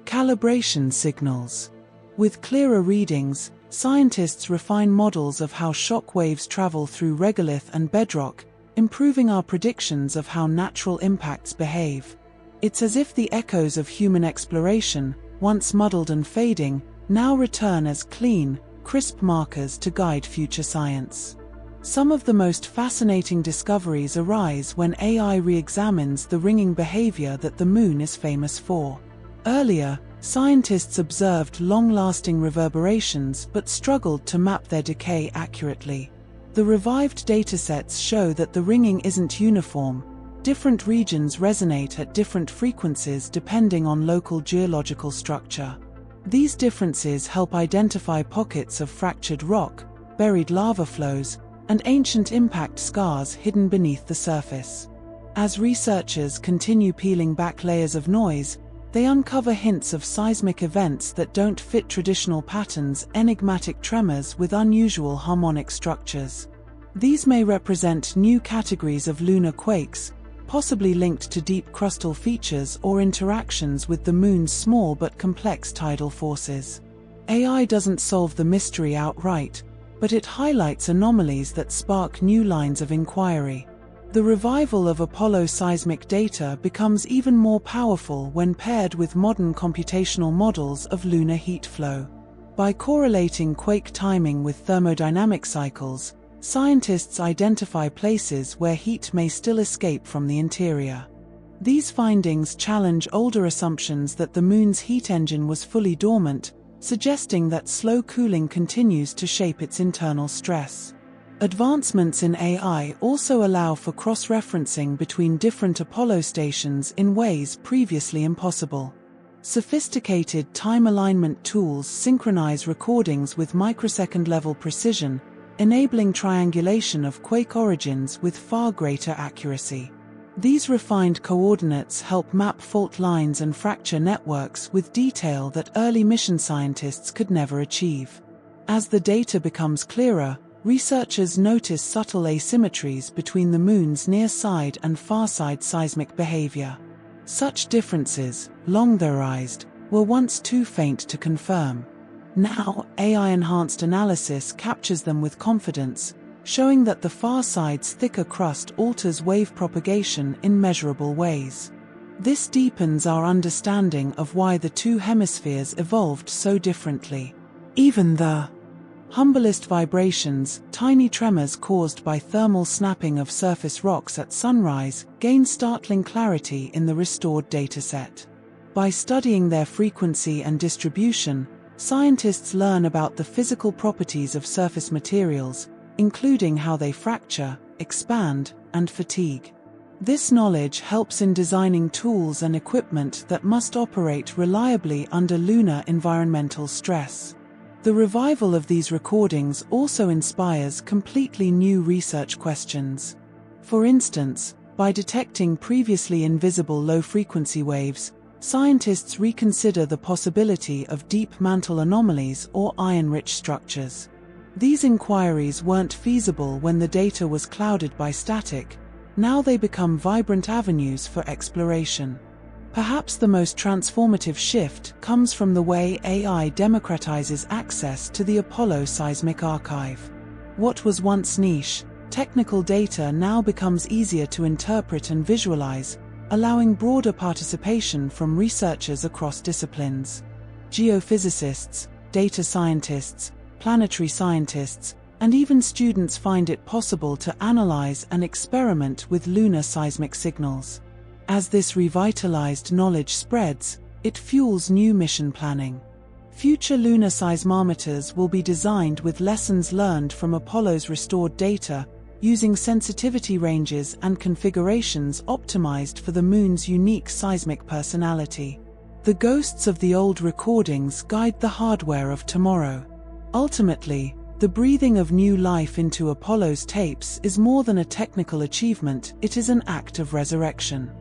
calibration signals. With clearer readings, scientists refine models of how shock waves travel through regolith and bedrock, improving our predictions of how natural impacts behave. It's as if the echoes of human exploration, once muddled and fading, now return as clean, crisp markers to guide future science. Some of the most fascinating discoveries arise when AI re-examines the ringing behavior that the Moon is famous for. Earlier, scientists observed long-lasting reverberations but struggled to map their decay accurately. The revived datasets show that the ringing isn't uniform. Different regions resonate at different frequencies depending on local geological structure. These differences help identify pockets of fractured rock, buried lava flows, and ancient impact scars hidden beneath the surface. As researchers continue peeling back layers of noise, they uncover hints of seismic events that don't fit traditional patterns, enigmatic tremors with unusual harmonic structures. These may represent new categories of lunar quakes, possibly linked to deep crustal features or interactions with the Moon's small but complex tidal forces. AI doesn't solve the mystery outright, but it highlights anomalies that spark new lines of inquiry. The revival of Apollo seismic data becomes even more powerful when paired with modern computational models of lunar heat flow. By correlating quake timing with thermodynamic cycles, scientists identify places where heat may still escape from the interior. These findings challenge older assumptions that the Moon's heat engine was fully dormant, suggesting that slow cooling continues to shape its internal stress. Advancements in AI also allow for cross-referencing between different Apollo stations in ways previously impossible. Sophisticated time alignment tools synchronize recordings with microsecond-level precision, enabling triangulation of quake origins with far greater accuracy. These refined coordinates help map fault lines and fracture networks with detail that early mission scientists could never achieve. As the data becomes clearer, researchers notice subtle asymmetries between the Moon's near-side and far-side seismic behavior. Such differences, long theorized, were once too faint to confirm. Now, AI-enhanced analysis captures them with confidence, showing that the far side's thicker crust alters wave propagation in measurable ways. This deepens our understanding of why the two hemispheres evolved so differently. Even the humblest vibrations, tiny tremors caused by thermal snapping of surface rocks at sunrise, gain startling clarity in the restored dataset. By studying their frequency and distribution, scientists learn about the physical properties of surface materials, including how they fracture, expand, and fatigue. This knowledge helps in designing tools and equipment that must operate reliably under lunar environmental stress. The revival of these recordings also inspires completely new research questions. For instance, by detecting previously invisible low-frequency waves, scientists reconsider the possibility of deep mantle anomalies or iron-rich structures. These inquiries weren't feasible when the data was clouded by static. Now they become vibrant avenues for exploration. Perhaps the most transformative shift comes from the way AI democratizes access to the Apollo seismic archive. What was once niche, technical data now becomes easier to interpret and visualize, allowing broader participation from researchers across disciplines. Geophysicists, data scientists, planetary scientists, and even students find it possible to analyze and experiment with lunar seismic signals. As this revitalized knowledge spreads, it fuels new mission planning. Future lunar seismometers will be designed with lessons learned from Apollo's restored data, using sensitivity ranges and configurations optimized for the Moon's unique seismic personality. The ghosts of the old recordings guide the hardware of tomorrow. Ultimately, the breathing of new life into Apollo's tapes is more than a technical achievement, it is an act of resurrection.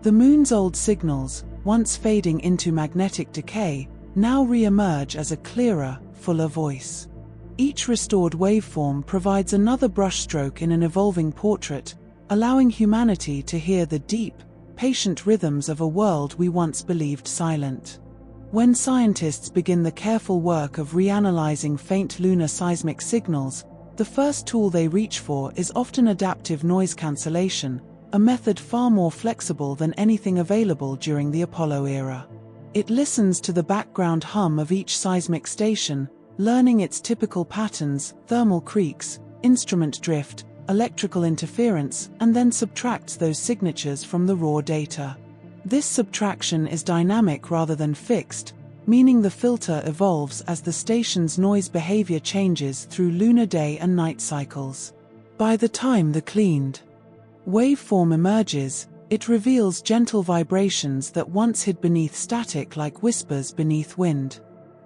The Moon's old signals, once fading into magnetic decay, now re-emerge as a clearer, fuller voice. Each restored waveform provides another brushstroke in an evolving portrait, allowing humanity to hear the deep, patient rhythms of a world we once believed silent. When scientists begin the careful work of reanalyzing faint lunar seismic signals, the first tool they reach for is often adaptive noise cancellation, a method far more flexible than anything available during the Apollo era. It listens to the background hum of each seismic station, learning its typical patterns, thermal creaks, instrument drift, electrical interference, and then subtracts those signatures from the raw data. This subtraction is dynamic rather than fixed, meaning the filter evolves as the station's noise behavior changes through lunar day and night cycles. By the time the cleaned waveform emerges, it reveals gentle vibrations that once hid beneath static like whispers beneath wind.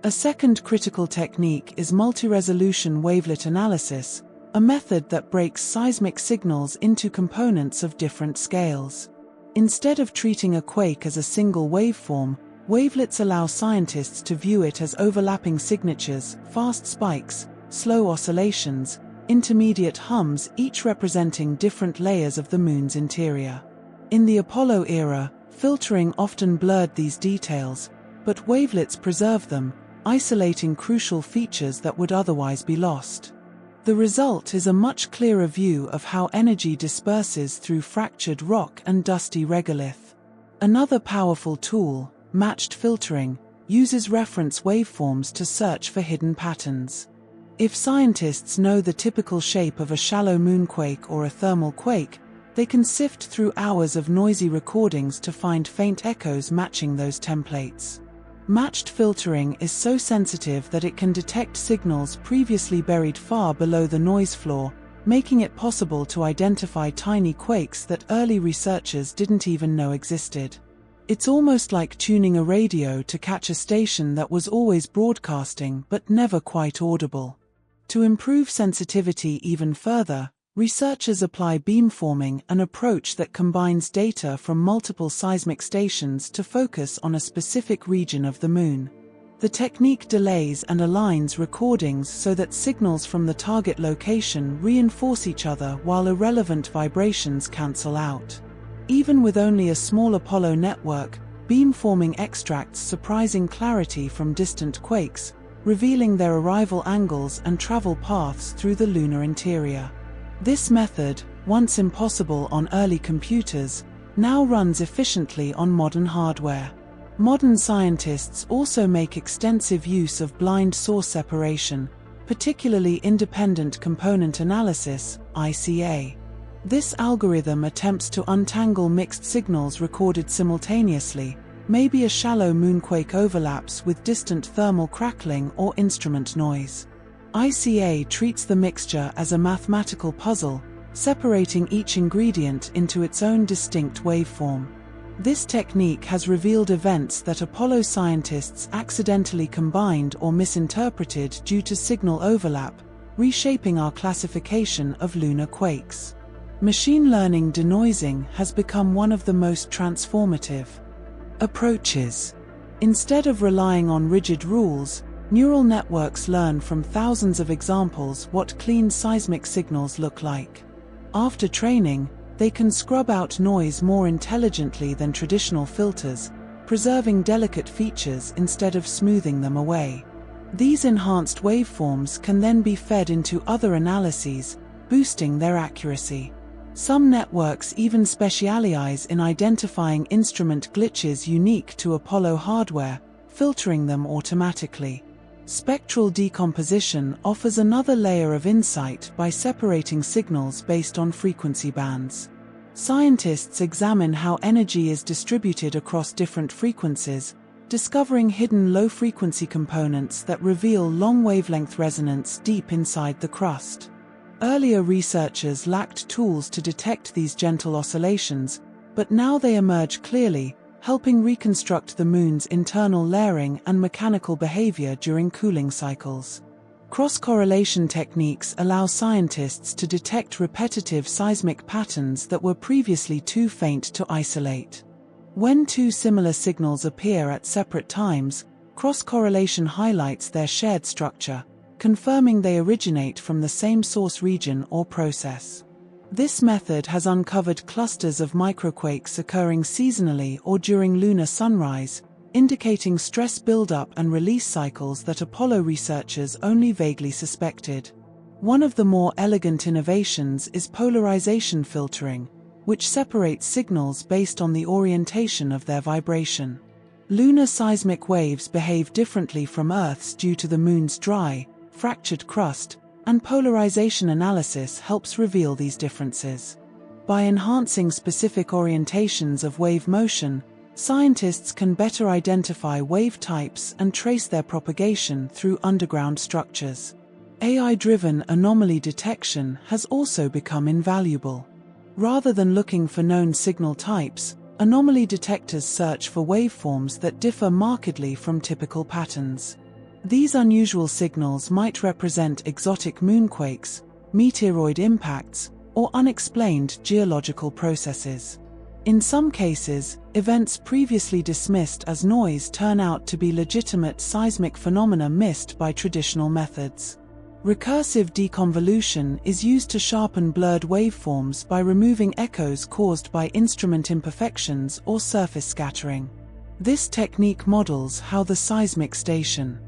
A second critical technique is multi-resolution wavelet analysis, a method that breaks seismic signals into components of different scales. Instead of treating a quake as a single waveform, wavelets allow scientists to view it as overlapping signatures, fast spikes, slow oscillations, intermediate hums, each representing different layers of the Moon's interior. In the Apollo era, filtering often blurred these details, but wavelets preserve them, isolating crucial features that would otherwise be lost. The result is a much clearer view of how energy disperses through fractured rock and dusty regolith. Another powerful tool, matched filtering, uses reference waveforms to search for hidden patterns. If scientists know the typical shape of a shallow moonquake or a thermal quake, They can sift through hours of noisy recordings to find faint echoes matching those templates. Matched filtering is so sensitive that it can detect signals previously buried far below the noise floor, making it possible to identify tiny quakes that early researchers didn't even know existed. It's almost like tuning a radio to catch a station that was always broadcasting but never quite audible. To improve sensitivity even further, researchers apply beamforming, an approach that combines data from multiple seismic stations to focus on a specific region of the Moon. The technique delays and aligns recordings so that signals from the target location reinforce each other while irrelevant vibrations cancel out. Even with only a small Apollo network, beamforming extracts surprising clarity from distant quakes, revealing their arrival angles and travel paths through the lunar interior. This method, once impossible on early computers, now runs efficiently on modern hardware. Modern scientists also make extensive use of blind source separation, particularly independent component analysis, ICA. This algorithm attempts to untangle mixed signals recorded simultaneously, maybe a shallow moonquake overlaps with distant thermal crackling or instrument noise. ICA treats the mixture as a mathematical puzzle, separating each ingredient into its own distinct waveform. This technique has revealed events that Apollo scientists accidentally combined or misinterpreted due to signal overlap, reshaping our classification of lunar quakes. Machine learning denoising has become one of the most transformative approaches. Instead of relying on rigid rules, neural networks learn from thousands of examples what clean seismic signals look like. After training, they can scrub out noise more intelligently than traditional filters, preserving delicate features instead of smoothing them away. These enhanced waveforms can then be fed into other analyses, boosting their accuracy. Some networks even specialize in identifying instrument glitches unique to Apollo hardware, filtering them automatically. Spectral decomposition offers another layer of insight by separating signals based on frequency bands. Scientists examine how energy is distributed across different frequencies, discovering hidden low-frequency components that reveal long-wavelength resonance deep inside the crust. Earlier researchers lacked tools to detect these gentle oscillations, but now they emerge clearly, helping reconstruct the Moon's internal layering and mechanical behavior during cooling cycles. Cross-correlation techniques allow scientists to detect repetitive seismic patterns that were previously too faint to isolate. When two similar signals appear at separate times, cross-correlation highlights their shared structure, confirming they originate from the same source region or process. This method has uncovered clusters of microquakes occurring seasonally or during lunar sunrise, indicating stress buildup and release cycles that Apollo researchers only vaguely suspected. One of the more elegant innovations is polarization filtering, which separates signals based on the orientation of their vibration. Lunar seismic waves behave differently from Earth's due to the Moon's dry, fractured crust, and polarization analysis helps reveal these differences. By enhancing specific orientations of wave motion, scientists can better identify wave types and trace their propagation through underground structures. AI-driven anomaly detection has also become invaluable. Rather than looking for known signal types, anomaly detectors search for waveforms that differ markedly from typical patterns. These unusual signals might represent exotic moonquakes, meteoroid impacts, or unexplained geological processes. In some cases, events previously dismissed as noise turn out to be legitimate seismic phenomena missed by traditional methods. Recursive deconvolution is used to sharpen blurred waveforms by removing echoes caused by instrument imperfections or surface scattering. This technique models how the seismic station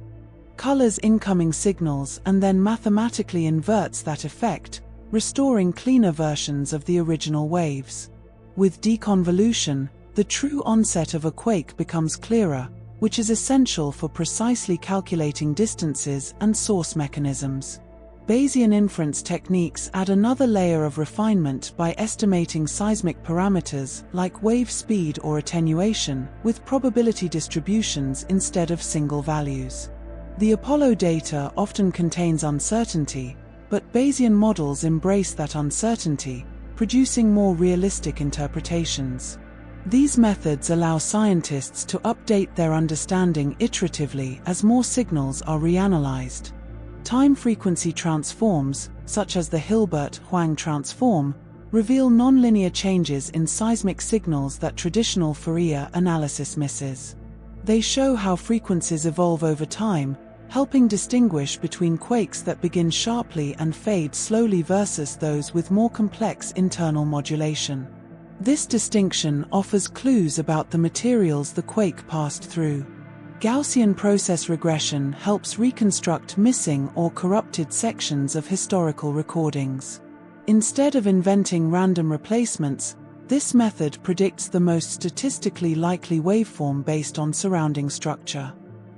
colors incoming signals and then mathematically inverts that effect, restoring cleaner versions of the original waves. With deconvolution, the true onset of a quake becomes clearer, which is essential for precisely calculating distances and source mechanisms. Bayesian inference techniques add another layer of refinement by estimating seismic parameters like wave speed or attenuation with probability distributions instead of single values. The Apollo data often contains uncertainty, but Bayesian models embrace that uncertainty, producing more realistic interpretations. These methods allow scientists to update their understanding iteratively as more signals are reanalyzed. Time-frequency transforms, such as the Hilbert-Huang transform, reveal nonlinear changes in seismic signals that traditional Fourier analysis misses. They show how frequencies evolve over time, helping distinguish between quakes that begin sharply and fade slowly versus those with more complex internal modulation. This distinction offers clues about the materials the quake passed through. Gaussian process regression helps reconstruct missing or corrupted sections of historical recordings. Instead of inventing random replacements, this method predicts the most statistically likely waveform based on surrounding structure.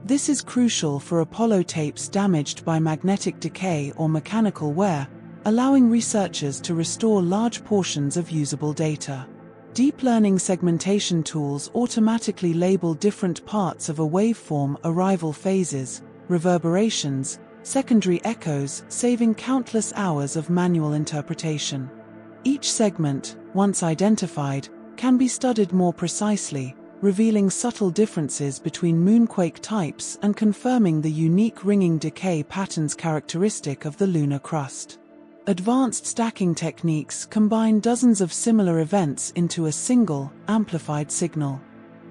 This is crucial for Apollo tapes damaged by magnetic decay or mechanical wear, allowing researchers to restore large portions of usable data. Deep learning segmentation tools automatically label different parts of a waveform: arrival phases, reverberations, secondary echoes, saving countless hours of manual interpretation. Each segment, once identified, can be studied more precisely, revealing subtle differences between moonquake types and confirming the unique ringing decay patterns characteristic of the lunar crust. Advanced stacking techniques combine dozens of similar events into a single, amplified signal.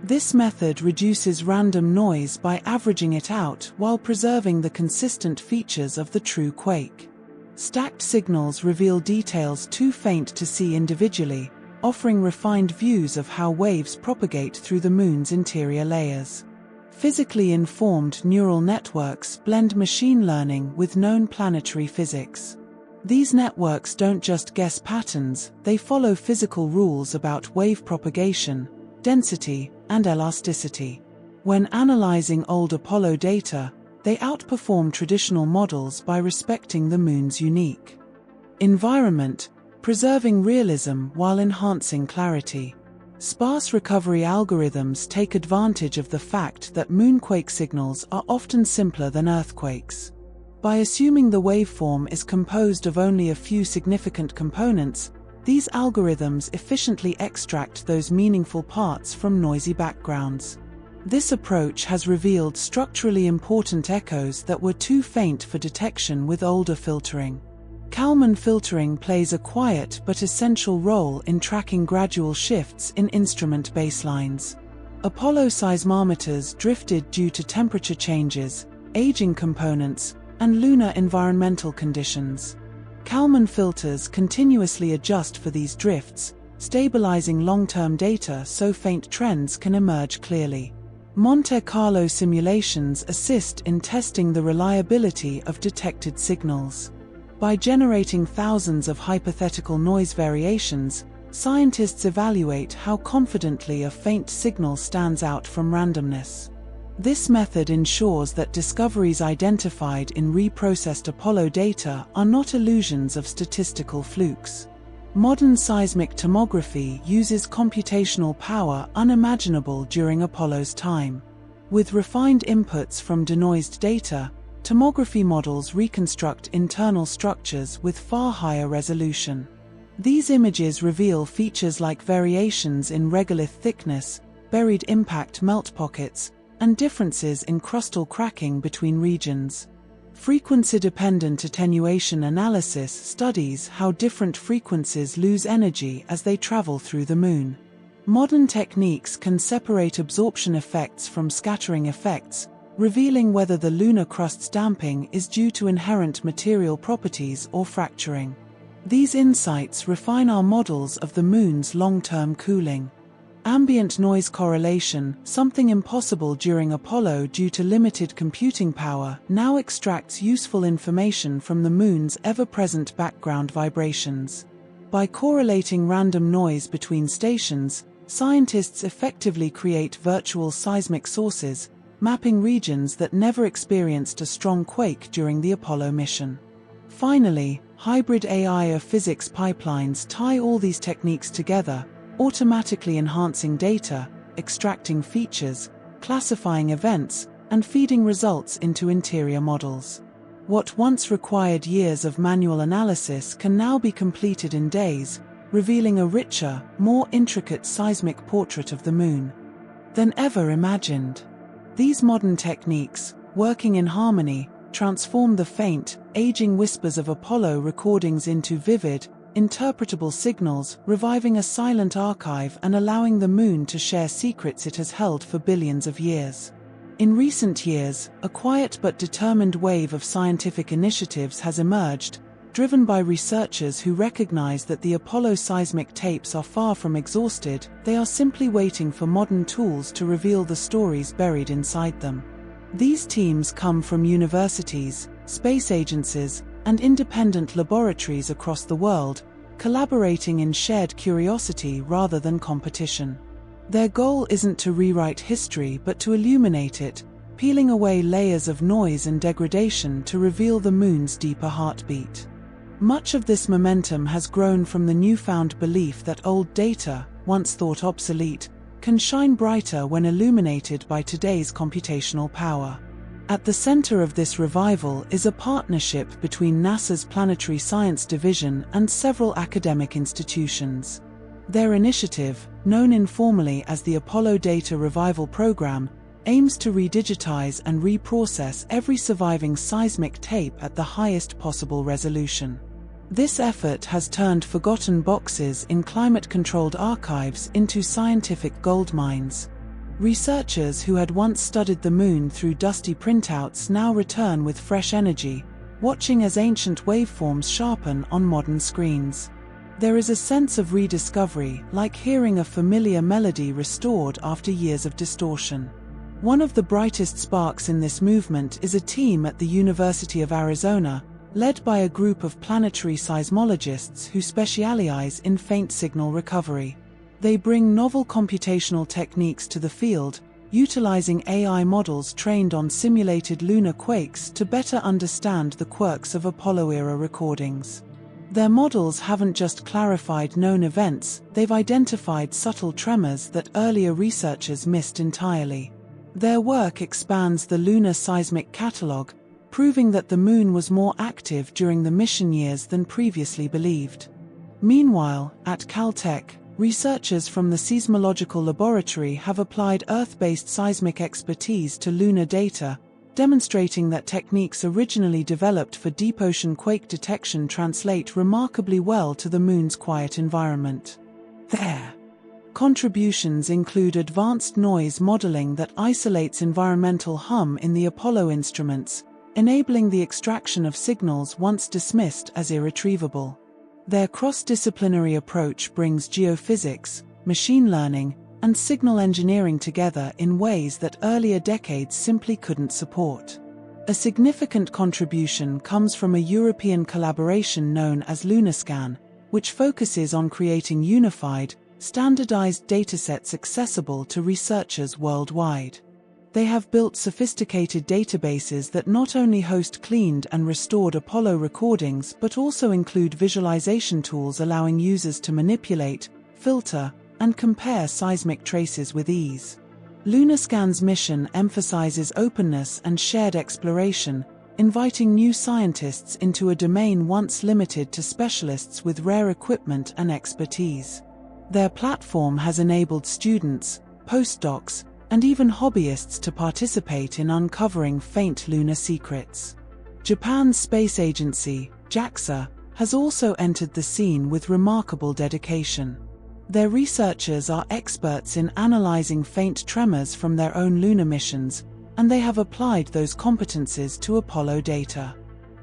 This method reduces random noise by averaging it out while preserving the consistent features of the true quake. Stacked signals reveal details too faint to see individually, offering refined views of how waves propagate through the moon's interior layers. Physically informed neural networks blend machine learning with known planetary physics. These networks don't just guess patterns, they follow physical rules about wave propagation, density, and elasticity. When analyzing old Apollo data, they outperform traditional models by respecting the moon's unique environment, preserving realism while enhancing clarity. Sparse recovery algorithms take advantage of the fact that moonquake signals are often simpler than earthquakes. By assuming the waveform is composed of only a few significant components, these algorithms efficiently extract those meaningful parts from noisy backgrounds. This approach has revealed structurally important echoes that were too faint for detection with older filtering. Kalman filtering plays a quiet but essential role in tracking gradual shifts in instrument baselines. Apollo seismometers drifted due to temperature changes, aging components, and lunar environmental conditions. Kalman filters continuously adjust for these drifts, stabilizing long-term data so faint trends can emerge clearly. Monte Carlo simulations assist in testing the reliability of detected signals. By generating thousands of hypothetical noise variations, scientists evaluate how confidently a faint signal stands out from randomness. This method ensures that discoveries identified in reprocessed Apollo data are not illusions of statistical flukes. Modern seismic tomography uses computational power unimaginable during Apollo's time. With refined inputs from denoised data, tomography models reconstruct internal structures with far higher resolution. These images reveal features like variations in regolith thickness, buried impact melt pockets, and differences in crustal cracking between regions. Frequency-dependent attenuation analysis studies how different frequencies lose energy as they travel through the moon. Modern techniques can separate absorption effects from scattering effects, revealing whether the lunar crust's damping is due to inherent material properties or fracturing. These insights refine our models of the moon's long-term cooling. Ambient noise correlation, something impossible during Apollo due to limited computing power, now extracts useful information from the moon's ever-present background vibrations. By correlating random noise between stations, scientists effectively create virtual seismic sources, mapping regions that never experienced a strong quake during the Apollo mission. Finally, hybrid AI or physics pipelines tie all these techniques together, automatically enhancing data, extracting features, classifying events, and feeding results into interior models. What once required years of manual analysis can now be completed in days, revealing a richer, more intricate seismic portrait of the Moon than ever imagined. These modern techniques, working in harmony, transform the faint, aging whispers of Apollo recordings into vivid, interpretable signals, reviving a silent archive and allowing the Moon to share secrets it has held for billions of years. In recent years, a quiet but determined wave of scientific initiatives has emerged, driven by researchers who recognize that the Apollo seismic tapes are far from exhausted. They are simply waiting for modern tools to reveal the stories buried inside them. These teams come from universities, space agencies, and independent laboratories across the world, collaborating in shared curiosity rather than competition. Their goal isn't to rewrite history but to illuminate it, peeling away layers of noise and degradation to reveal the Moon's deeper heartbeat. Much of this momentum has grown from the newfound belief that old data, once thought obsolete, can shine brighter when illuminated by today's computational power. At the center of this revival is a partnership between NASA's Planetary Science Division and several academic institutions. Their initiative, known informally as the Apollo Data Revival Program, aims to redigitize and reprocess every surviving seismic tape at the highest possible resolution. This effort has turned forgotten boxes in climate-controlled archives into scientific gold mines. Researchers who had once studied the Moon through dusty printouts now return with fresh energy, watching as ancient waveforms sharpen on modern screens. There is a sense of rediscovery, like hearing a familiar melody restored after years of distortion. One of the brightest sparks in this movement is a team at the University of Arizona, led by a group of planetary seismologists who specialize in faint signal recovery. They bring novel computational techniques to the field, utilizing AI models trained on simulated lunar quakes to better understand the quirks of Apollo-era recordings. Their models haven't just clarified known events, they've identified subtle tremors that earlier researchers missed entirely. Their work expands the lunar seismic catalog, proving that the Moon was more active during the mission years than previously believed. Meanwhile, at Caltech, researchers from the Seismological Laboratory have applied Earth-based seismic expertise to lunar data, demonstrating that techniques originally developed for deep-ocean quake detection translate remarkably well to the Moon's quiet environment. Their contributions include advanced noise modeling that isolates environmental hum in the Apollo instruments, enabling the extraction of signals once dismissed as irretrievable. Their cross-disciplinary approach brings geophysics, machine learning, and signal engineering together in ways that earlier decades simply couldn't support. A significant contribution comes from a European collaboration known as LunarScan, which focuses on creating unified, standardized datasets accessible to researchers worldwide. They have built sophisticated databases that not only host cleaned and restored Apollo recordings but also include visualization tools allowing users to manipulate, filter, and compare seismic traces with ease. LunarScan's mission emphasizes openness and shared exploration, inviting new scientists into a domain once limited to specialists with rare equipment and expertise. Their platform has enabled students, postdocs, and even hobbyists to participate in uncovering faint lunar secrets. Japan's space agency, JAXA, has also entered the scene with remarkable dedication. Their researchers are experts in analyzing faint tremors from their own lunar missions, and they have applied those competencies to Apollo data.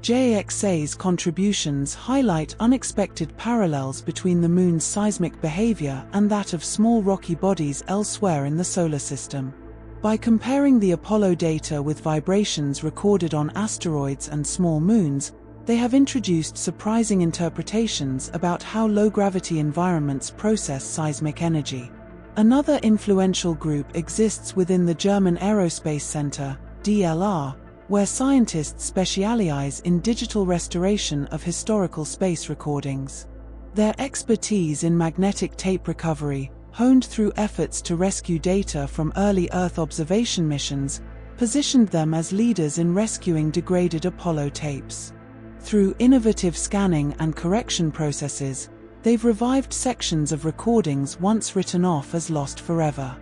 JAXA's contributions highlight unexpected parallels between the Moon's seismic behavior and that of small rocky bodies elsewhere in the solar system. By comparing the Apollo data with vibrations recorded on asteroids and small moons, they have introduced surprising interpretations about how low-gravity environments process seismic energy. Another influential group exists within the German Aerospace Center, DLR, where scientists specialize in digital restoration of historical space recordings. Their expertise in magnetic tape recovery, honed through efforts to rescue data from early Earth observation missions, positioned them as leaders in rescuing degraded Apollo tapes. Through innovative scanning and correction processes, they've revived sections of recordings once written off as lost forever.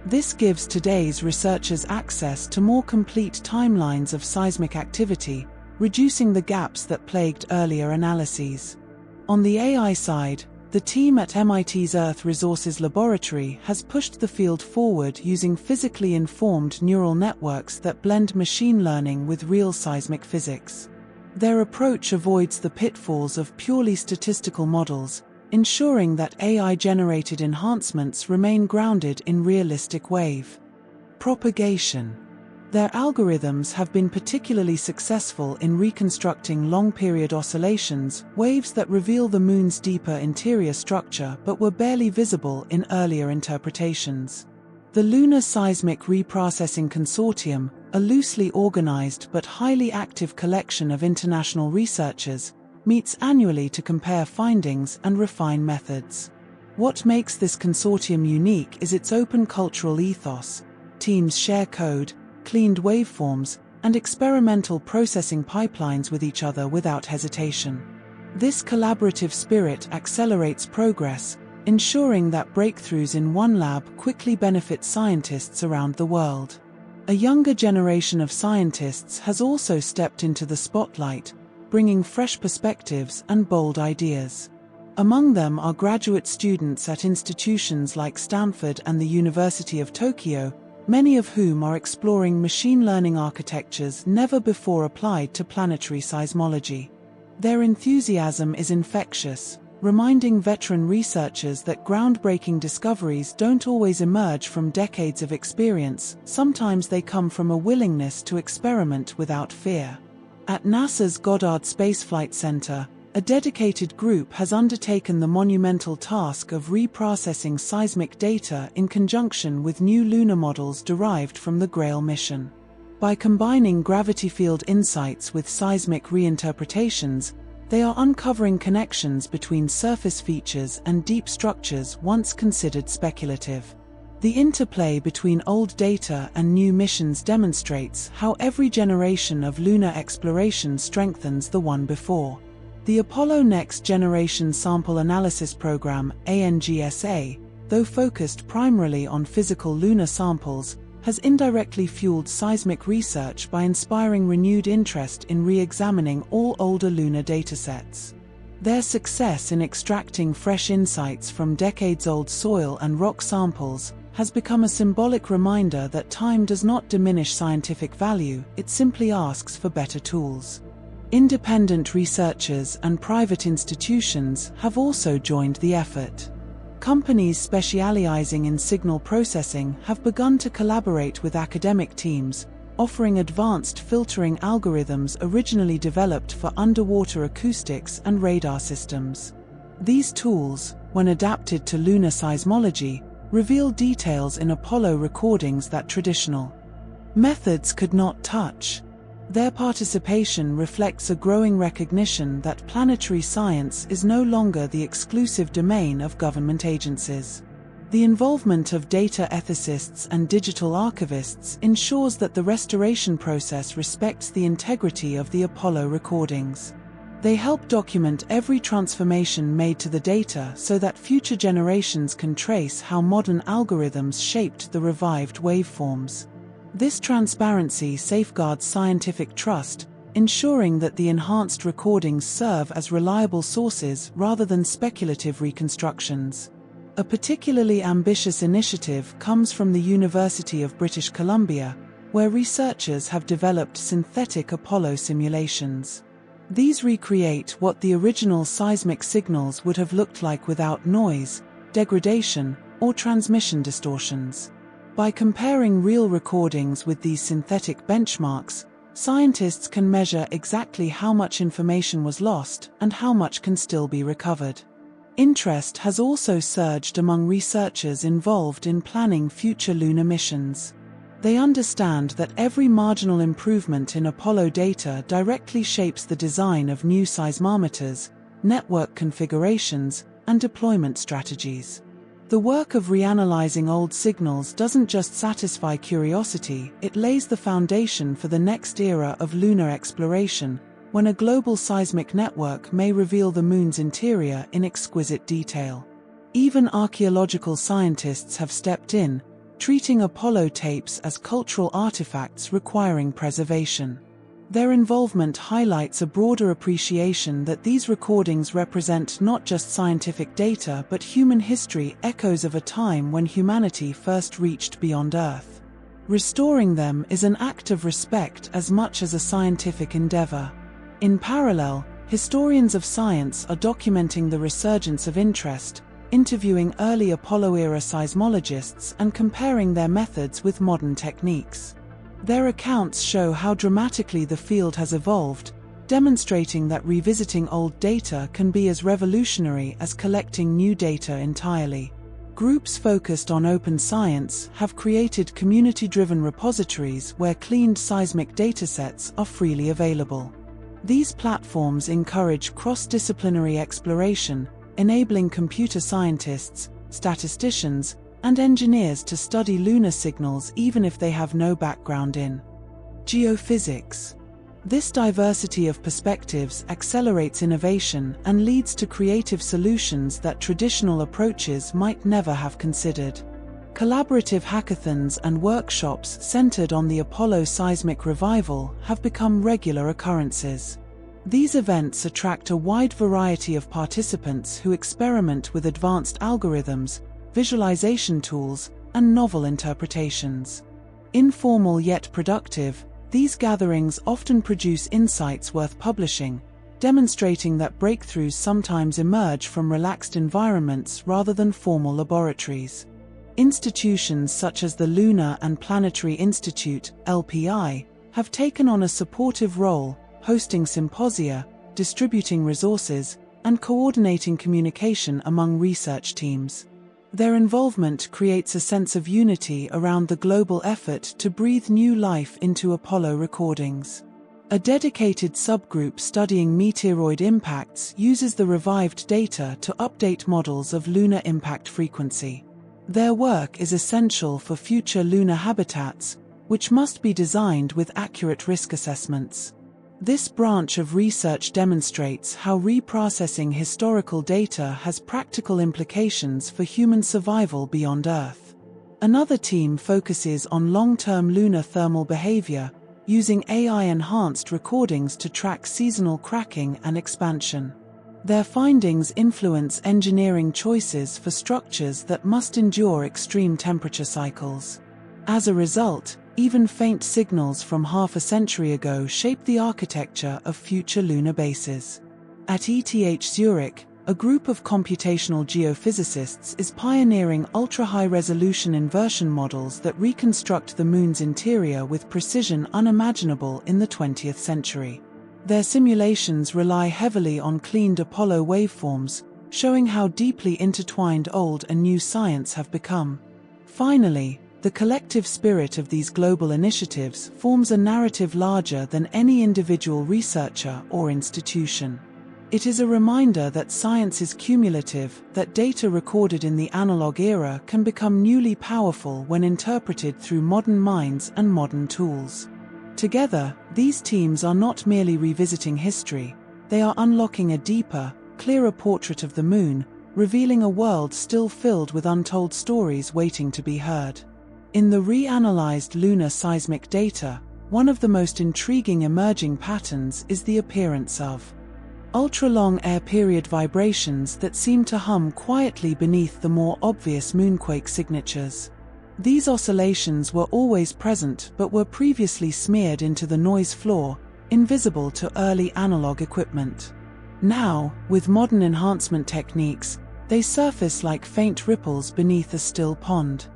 This gives today's researchers access to more complete timelines of seismic activity, reducing the gaps that plagued earlier analyses. On the AI side, the team at MIT's Earth Resources Laboratory has pushed the field forward using physically informed neural networks that blend machine learning with real seismic physics. Their approach avoids the pitfalls of purely statistical models, ensuring that AI-generated enhancements remain grounded in realistic wave propagation. Their algorithms have been particularly successful in reconstructing long-period oscillations, waves that reveal the Moon's deeper interior structure but were barely visible in earlier interpretations. The Lunar Seismic Reprocessing Consortium, a loosely organized but highly active collection of international researchers, meets annually to compare findings and refine methods. What makes this consortium unique is its open cultural ethos. Teams share code, cleaned waveforms, and experimental processing pipelines with each other without hesitation. This collaborative spirit accelerates progress, ensuring that breakthroughs in one lab quickly benefit scientists around the world. A younger generation of scientists has also stepped into the spotlight, bringing fresh perspectives and bold ideas. Among them are graduate students at institutions like Stanford and the University of Tokyo, many of whom are exploring machine learning architectures never before applied to planetary seismology. Their enthusiasm is infectious, reminding veteran researchers that groundbreaking discoveries don't always emerge from decades of experience, sometimes they come from a willingness to experiment without fear. At NASA's Goddard Space Flight Center, a dedicated group has undertaken the monumental task of reprocessing seismic data in conjunction with new lunar models derived from the Grail mission. By combining gravity field insights with seismic reinterpretations, they are uncovering connections between surface features and deep structures once considered speculative. The interplay between old data and new missions demonstrates how every generation of lunar exploration strengthens the one before. The Apollo Next Generation Sample Analysis Program, ANGSA, though focused primarily on physical lunar samples, has indirectly fueled seismic research by inspiring renewed interest in re-examining all older lunar datasets. Their success in extracting fresh insights from decades-old soil and rock samples has become a symbolic reminder that time does not diminish scientific value, it simply asks for better tools. Independent researchers and private institutions have also joined the effort. Companies specializing in signal processing have begun to collaborate with academic teams, offering advanced filtering algorithms originally developed for underwater acoustics and radar systems. These tools, when adapted to lunar seismology, reveal details in Apollo recordings that traditional methods could not touch. Their participation reflects a growing recognition that planetary science is no longer the exclusive domain of government agencies. The involvement of data ethicists and digital archivists ensures that the restoration process respects the integrity of the Apollo recordings. They help document every transformation made to the data so that future generations can trace how modern algorithms shaped the revived waveforms. This transparency safeguards scientific trust, ensuring that the enhanced recordings serve as reliable sources rather than speculative reconstructions. A particularly ambitious initiative comes from the University of British Columbia, where researchers have developed synthetic Apollo simulations. These recreate what the original seismic signals would have looked like without noise, degradation, or transmission distortions. By comparing real recordings with these synthetic benchmarks, scientists can measure exactly how much information was lost and how much can still be recovered. Interest has also surged among researchers involved in planning future lunar missions. They understand that every marginal improvement in Apollo data directly shapes the design of new seismometers, network configurations, and deployment strategies. The work of reanalyzing old signals doesn't just satisfy curiosity, it lays the foundation for the next era of lunar exploration, when a global seismic network may reveal the Moon's interior in exquisite detail. Even archaeological scientists have stepped in, treating Apollo tapes as cultural artifacts requiring preservation. Their involvement highlights a broader appreciation that these recordings represent not just scientific data but human history, echoes of a time when humanity first reached beyond Earth. Restoring them is an act of respect as much as a scientific endeavor. In parallel, historians of science are documenting the resurgence of interest, interviewing early Apollo-era seismologists and comparing their methods with modern techniques. Their accounts show how dramatically the field has evolved, demonstrating that revisiting old data can be as revolutionary as collecting new data entirely. Groups focused on open science have created community-driven repositories where cleaned seismic datasets are freely available. These platforms encourage cross-disciplinary exploration, enabling computer scientists, statisticians, and engineers to study lunar signals even if they have no background in geophysics. This diversity of perspectives accelerates innovation and leads to creative solutions that traditional approaches might never have considered. Collaborative hackathons and workshops centered on the Apollo seismic revival have become regular occurrences. These events attract a wide variety of participants who experiment with advanced algorithms, visualization tools, and novel interpretations. Informal yet productive, these gatherings often produce insights worth publishing, demonstrating that breakthroughs sometimes emerge from relaxed environments rather than formal laboratories. Institutions such as the Lunar and Planetary Institute, LPI, have taken on a supportive role, hosting symposia, distributing resources, and coordinating communication among research teams. Their involvement creates a sense of unity around the global effort to breathe new life into Apollo recordings. A dedicated subgroup studying meteoroid impacts uses the revived data to update models of lunar impact frequency. Their work is essential for future lunar habitats, which must be designed with accurate risk assessments. This branch of research demonstrates how reprocessing historical data has practical implications for human survival beyond Earth. Another team focuses on long-term lunar thermal behavior, using AI-enhanced recordings to track seasonal cracking and expansion. Their findings influence engineering choices for structures that must endure extreme temperature cycles. As a result, even faint signals from half a century ago shape the architecture of future lunar bases. At ETH Zurich, a group of computational geophysicists is pioneering ultra-high-resolution inversion models that reconstruct the Moon's interior with precision unimaginable in the 20th century. Their simulations rely heavily on cleaned Apollo waveforms, showing how deeply intertwined old and new science have become. Finally, the collective spirit of these global initiatives forms a narrative larger than any individual researcher or institution. It is a reminder that science is cumulative, that data recorded in the analog era can become newly powerful when interpreted through modern minds and modern tools. Together, these teams are not merely revisiting history, they are unlocking a deeper, clearer portrait of the Moon, revealing a world still filled with untold stories waiting to be heard. In the reanalyzed lunar seismic data, one of the most intriguing emerging patterns is the appearance of ultra-long air period vibrations that seem to hum quietly beneath the more obvious moonquake signatures. These oscillations were always present but were previously smeared into the noise floor, invisible to early analog equipment. Now, with modern enhancement techniques, they surface like faint ripples beneath a still pond.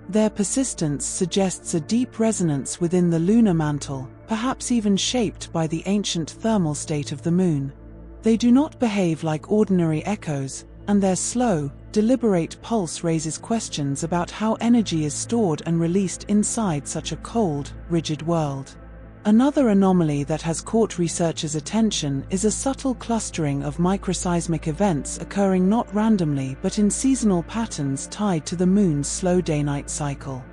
Their persistence suggests a deep resonance within the lunar mantle, perhaps even shaped by the ancient thermal state of the Moon. They do not behave like ordinary echoes, and their slow, deliberate pulse raises questions about how energy is stored and released inside such a cold, rigid world. Another anomaly that has caught researchers' attention is a subtle clustering of microseismic events occurring not randomly but in seasonal patterns tied to the Moon's slow day-night cycle.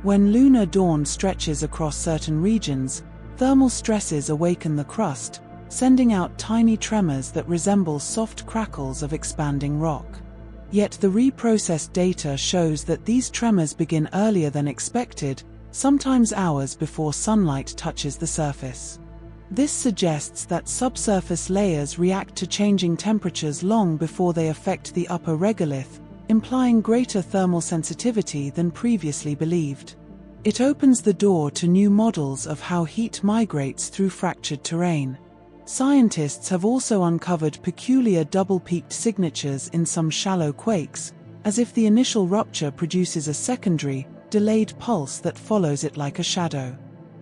When lunar dawn stretches across certain regions, thermal stresses awaken the crust, sending out tiny tremors that resemble soft crackles of expanding rock. Yet the reprocessed data shows that these tremors begin earlier than expected, sometimes hours before sunlight touches the surface. This suggests that subsurface layers react to changing temperatures long before they affect the upper regolith, implying greater thermal sensitivity than previously believed. It opens the door to new models of how heat migrates through fractured terrain. Scientists have also uncovered peculiar double-peaked signatures in some shallow quakes, as if the initial rupture produces a secondary, delayed pulse that follows it like a shadow.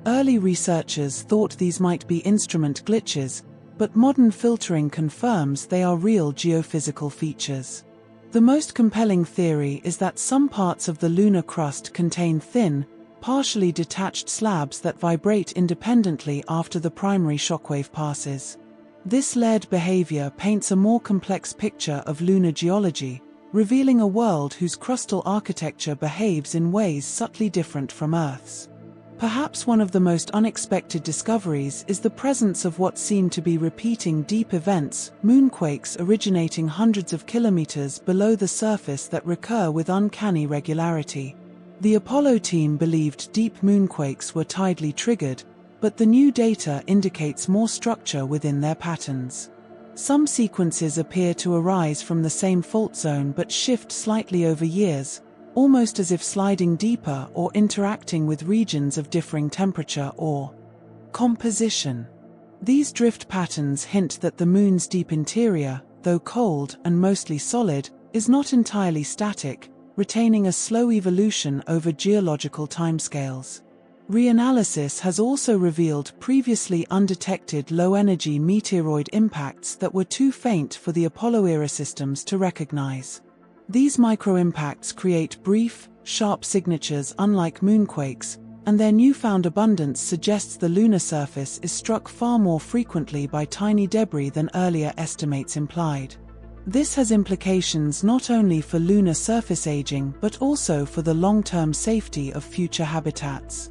Early researchers thought these might be instrument glitches, but modern filtering confirms they are real geophysical features. The most compelling theory is that some parts of the lunar crust contain thin, partially detached slabs that vibrate independently after the primary shockwave passes. This layered behavior paints a more complex picture of lunar geology, revealing a world whose crustal architecture behaves in ways subtly different from Earth's. Perhaps one of the most unexpected discoveries is the presence of what seem to be repeating deep events, moonquakes originating hundreds of kilometers below the surface that recur with uncanny regularity. The Apollo team believed deep moonquakes were tidally triggered, but the new data indicates more structure within their patterns. Some sequences appear to arise from the same fault zone but shift slightly over years, almost as if sliding deeper or interacting with regions of differing temperature or composition. These drift patterns hint that the Moon's deep interior, though cold and mostly solid, is not entirely static, retaining a slow evolution over geological timescales. Reanalysis has also revealed previously undetected low-energy meteoroid impacts that were too faint for the Apollo-era systems to recognize. These micro-impacts create brief, sharp signatures unlike moonquakes, and their newfound abundance suggests the lunar surface is struck far more frequently by tiny debris than earlier estimates implied. This has implications not only for lunar surface aging but also for the long-term safety of future habitats.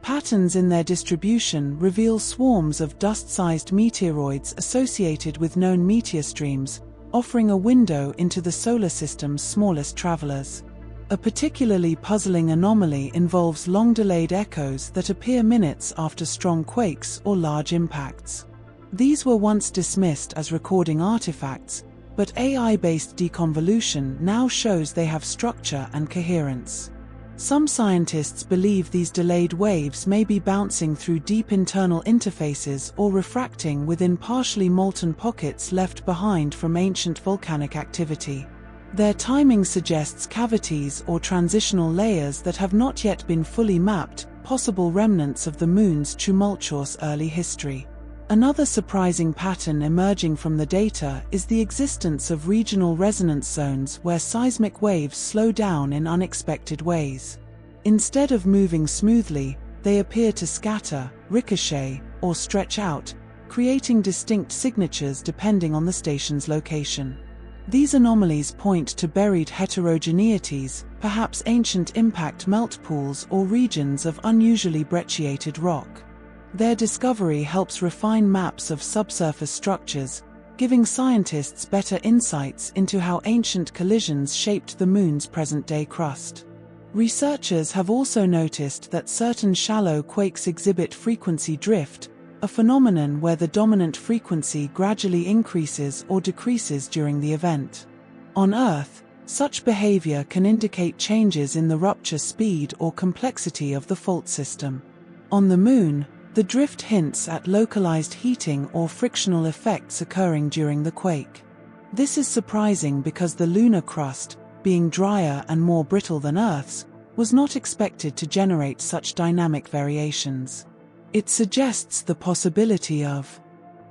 Patterns in their distribution reveal swarms of dust-sized meteoroids associated with known meteor streams, offering a window into the solar system's smallest travelers. A particularly puzzling anomaly involves long-delayed echoes that appear minutes after strong quakes or large impacts. These were once dismissed as recording artifacts, but AI-based deconvolution now shows they have structure and coherence. Some scientists believe these delayed waves may be bouncing through deep internal interfaces or refracting within partially molten pockets left behind from ancient volcanic activity. Their timing suggests cavities or transitional layers that have not yet been fully mapped, possible remnants of the Moon's tumultuous early history. Another surprising pattern emerging from the data is the existence of regional resonance zones where seismic waves slow down in unexpected ways. Instead of moving smoothly, they appear to scatter, ricochet, or stretch out, creating distinct signatures depending on the station's location. These anomalies point to buried heterogeneities, perhaps ancient impact melt pools or regions of unusually brecciated rock. Their discovery helps refine maps of subsurface structures, giving scientists better insights into how ancient collisions shaped the Moon's present-day crust. Researchers have also noticed that certain shallow quakes exhibit frequency drift, a phenomenon where the dominant frequency gradually increases or decreases during the event. On Earth, such behavior can indicate changes in the rupture speed or complexity of the fault system. On the Moon, the drift hints at localized heating or frictional effects occurring during the quake. This is surprising because the lunar crust, being drier and more brittle than Earth's, was not expected to generate such dynamic variations. It suggests the possibility of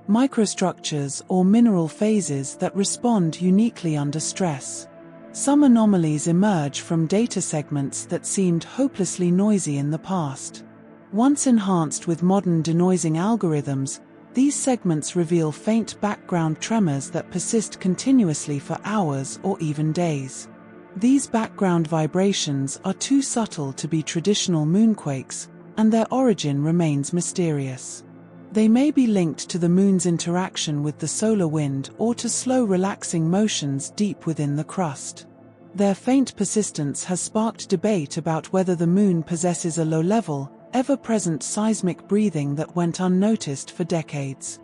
microstructures or mineral phases that respond uniquely under stress. Some anomalies emerge from data segments that seemed hopelessly noisy in the past. Once enhanced with modern denoising algorithms, these segments reveal faint background tremors that persist continuously for hours or even days. These background vibrations are too subtle to be traditional moonquakes, and their origin remains mysterious. They may be linked to the moon's interaction with the solar wind or to slow relaxing motions deep within the crust. Their faint persistence has sparked debate about whether the moon possesses a low-level, ever-present seismic breathing that went unnoticed for decades.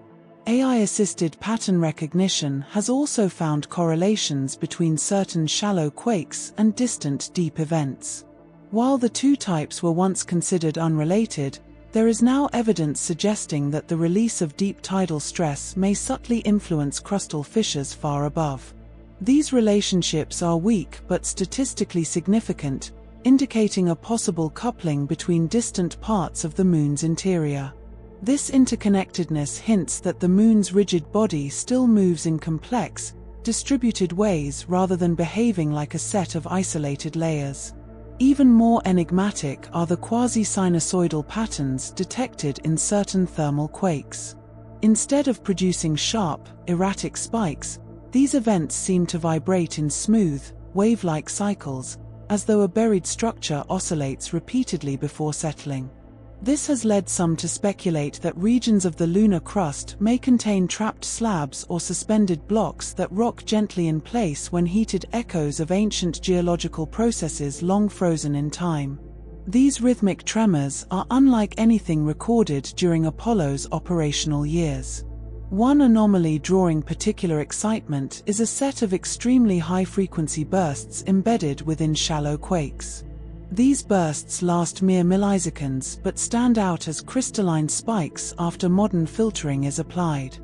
AI-assisted pattern recognition has also found correlations between certain shallow quakes and distant deep events. While the two types were once considered unrelated, there is now evidence suggesting that the release of deep tidal stress may subtly influence crustal fissures far above. These relationships are weak but statistically significant, indicating a possible coupling between distant parts of the moon's interior. This interconnectedness hints that the moon's rigid body still moves in complex, distributed ways rather than behaving like a set of isolated layers. Even more enigmatic are the quasi-sinusoidal patterns detected in certain thermal quakes. Instead of producing sharp, erratic spikes, these events seem to vibrate in smooth, wave-like cycles, as though a buried structure oscillates repeatedly before settling. This has led some to speculate that regions of the lunar crust may contain trapped slabs or suspended blocks that rock gently in place when heated, echoes of ancient geological processes long frozen in time. These rhythmic tremors are unlike anything recorded during Apollo's operational years. One anomaly drawing particular excitement is a set of extremely high-frequency bursts embedded within shallow quakes. These bursts last mere milliseconds but stand out as crystalline spikes after modern filtering is applied.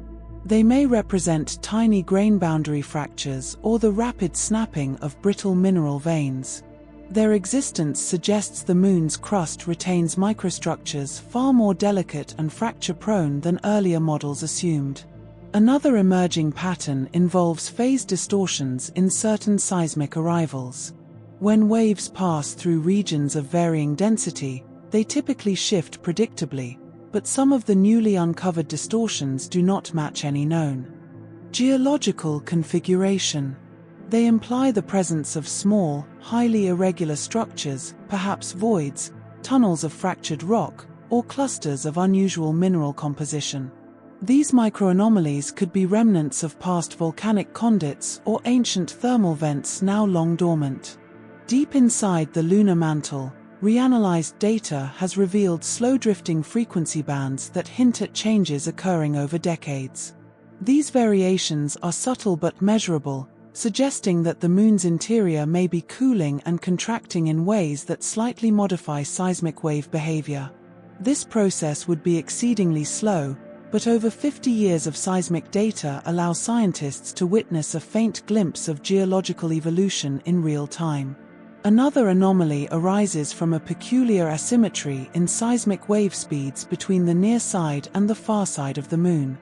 They may represent tiny grain boundary fractures or the rapid snapping of brittle mineral veins. Their existence suggests the moon's crust retains microstructures far more delicate and fracture-prone than earlier models assumed. Another emerging pattern involves phase distortions in certain seismic arrivals. When waves pass through regions of varying density, they typically shift predictably, but some of the newly uncovered distortions do not match any known geological configuration. They imply the presence of small, highly irregular structures, perhaps voids, tunnels of fractured rock, or clusters of unusual mineral composition. These microanomalies could be remnants of past volcanic conduits or ancient thermal vents now long dormant. Deep inside the lunar mantle, reanalyzed data has revealed slow-drifting frequency bands that hint at changes occurring over decades. These variations are subtle but measurable, suggesting that the moon's interior may be cooling and contracting in ways that slightly modify seismic wave behavior. This process would be exceedingly slow, but over 50 years of seismic data allow scientists to witness a faint glimpse of geological evolution in real time. Another anomaly arises from a peculiar asymmetry in seismic wave speeds between the near side and the far side of the moon.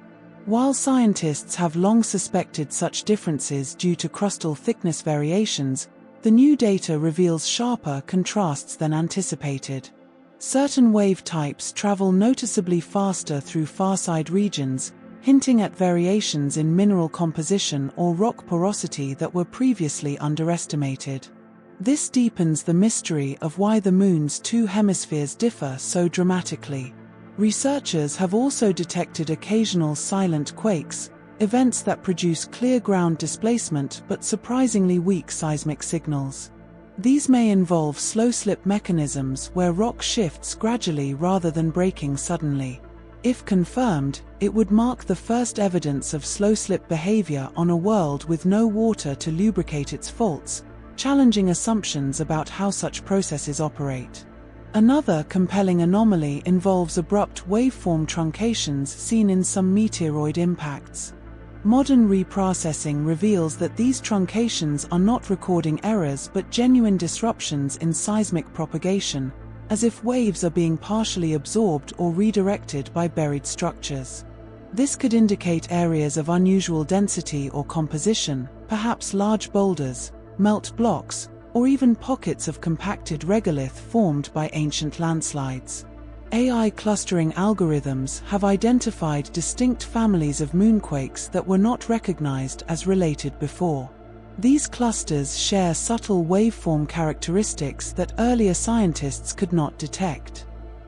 While scientists have long suspected such differences due to crustal thickness variations, the new data reveals sharper contrasts than anticipated. Certain wave types travel noticeably faster through far-side regions, hinting at variations in mineral composition or rock porosity that were previously underestimated. This deepens the mystery of why the moon's two hemispheres differ so dramatically. Researchers have also detected occasional silent quakes, events that produce clear ground displacement but surprisingly weak seismic signals. These may involve slow-slip mechanisms where rock shifts gradually rather than breaking suddenly. If confirmed, it would mark the first evidence of slow-slip behavior on a world with no water to lubricate its faults, challenging assumptions about how such processes operate. Another compelling anomaly involves abrupt waveform truncations seen in some meteoroid impacts. Modern reprocessing reveals that these truncations are not recording errors but genuine disruptions in seismic propagation, as if waves are being partially absorbed or redirected by buried structures. This could indicate areas of unusual density or composition, perhaps large boulders, melt blocks, or even pockets of compacted regolith formed by ancient landslides. AI clustering algorithms have identified distinct families of moonquakes that were not recognized as related before. These clusters share subtle waveform characteristics that earlier scientists could not detect.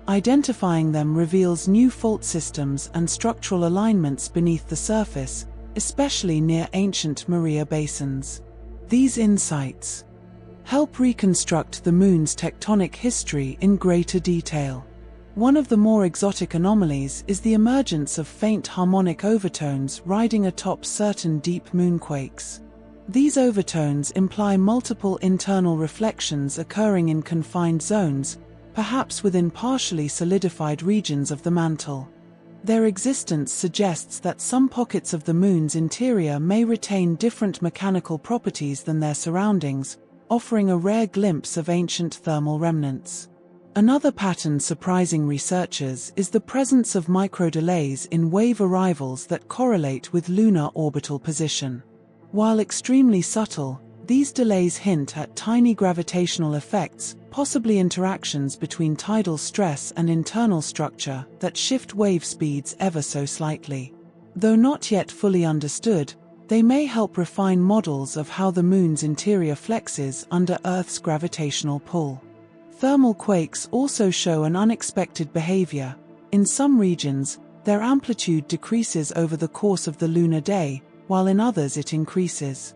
Identifying them reveals new fault systems and structural alignments beneath the surface, especially near ancient Maria basins. These insights help reconstruct the Moon's tectonic history in greater detail. One of the more exotic anomalies is the emergence of faint harmonic overtones riding atop certain deep moonquakes. These overtones imply multiple internal reflections occurring in confined zones, perhaps within partially solidified regions of the mantle. Their existence suggests that some pockets of the Moon's interior may retain different mechanical properties than their surroundings, offering a rare glimpse of ancient thermal remnants. Another pattern surprising researchers is the presence of microdelays in wave arrivals that correlate with lunar orbital position. While extremely subtle, these delays hint at tiny gravitational effects, possibly interactions between tidal stress and internal structure that shift wave speeds ever so slightly. Though not yet fully understood, they may help refine models of how the Moon's interior flexes under Earth's gravitational pull. Thermal quakes also show an unexpected behavior. In some regions, their amplitude decreases over the course of the lunar day, while in others it increases.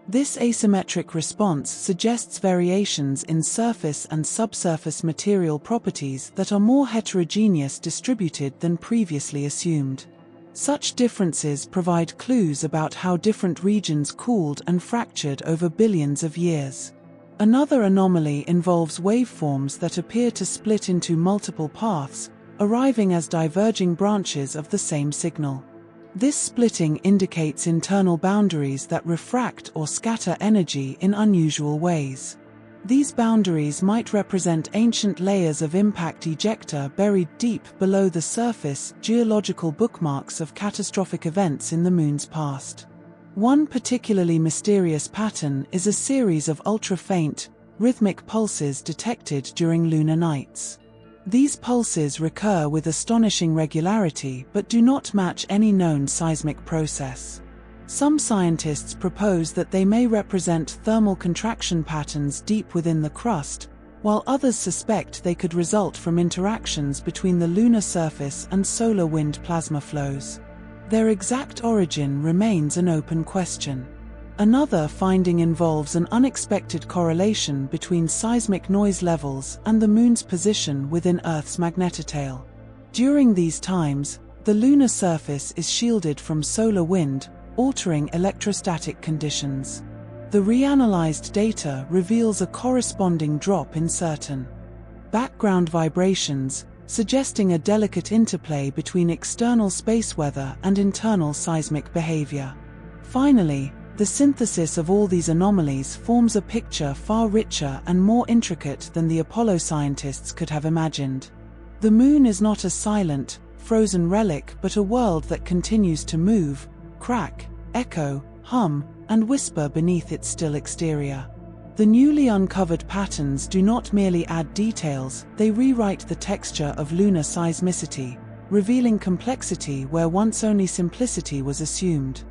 This asymmetric response suggests variations in surface and subsurface material properties that are more heterogeneous distributed than previously assumed. Such differences provide clues about how different regions cooled and fractured over billions of years. Another anomaly involves waveforms that appear to split into multiple paths, arriving as diverging branches of the same signal. This splitting indicates internal boundaries that refract or scatter energy in unusual ways. These boundaries might represent ancient layers of impact ejecta buried deep below the surface, geological bookmarks of catastrophic events in the Moon's past. One particularly mysterious pattern is a series of ultra-faint, rhythmic pulses detected during lunar nights. These pulses recur with astonishing regularity but do not match any known seismic process. Some scientists propose that they may represent thermal contraction patterns deep within the crust, while others suspect they could result from interactions between the lunar surface and solar wind plasma flows. Their exact origin remains an open question. Another finding involves an unexpected correlation between seismic noise levels and the Moon's position within Earth's magnetotail. During these times, the lunar surface is shielded from solar wind, altering electrostatic conditions. The reanalyzed data reveals a corresponding drop in certain background vibrations, suggesting a delicate interplay between external space weather and internal seismic behavior. Finally, the synthesis of all these anomalies forms a picture far richer and more intricate than the Apollo scientists could have imagined. The Moon is not a silent, frozen relic but a world that continues to move, crack, echo, hum, and whisper beneath its still exterior. The newly uncovered patterns do not merely add details, they rewrite the texture of lunar seismicity, revealing complexity where once only simplicity was assumed.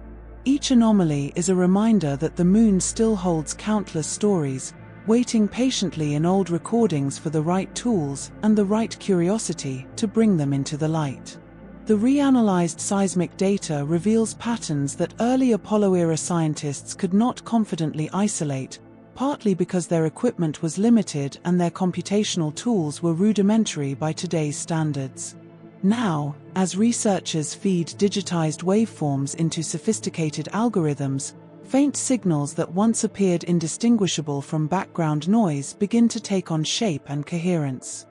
Each anomaly is a reminder that the Moon still holds countless stories, waiting patiently in old recordings for the right tools and the right curiosity to bring them into the light. The reanalyzed seismic data reveals patterns that early Apollo-era scientists could not confidently isolate, partly because their equipment was limited and their computational tools were rudimentary by today's standards. Now, as researchers feed digitized waveforms into sophisticated algorithms, faint signals that once appeared indistinguishable from background noise begin to take on shape and coherence.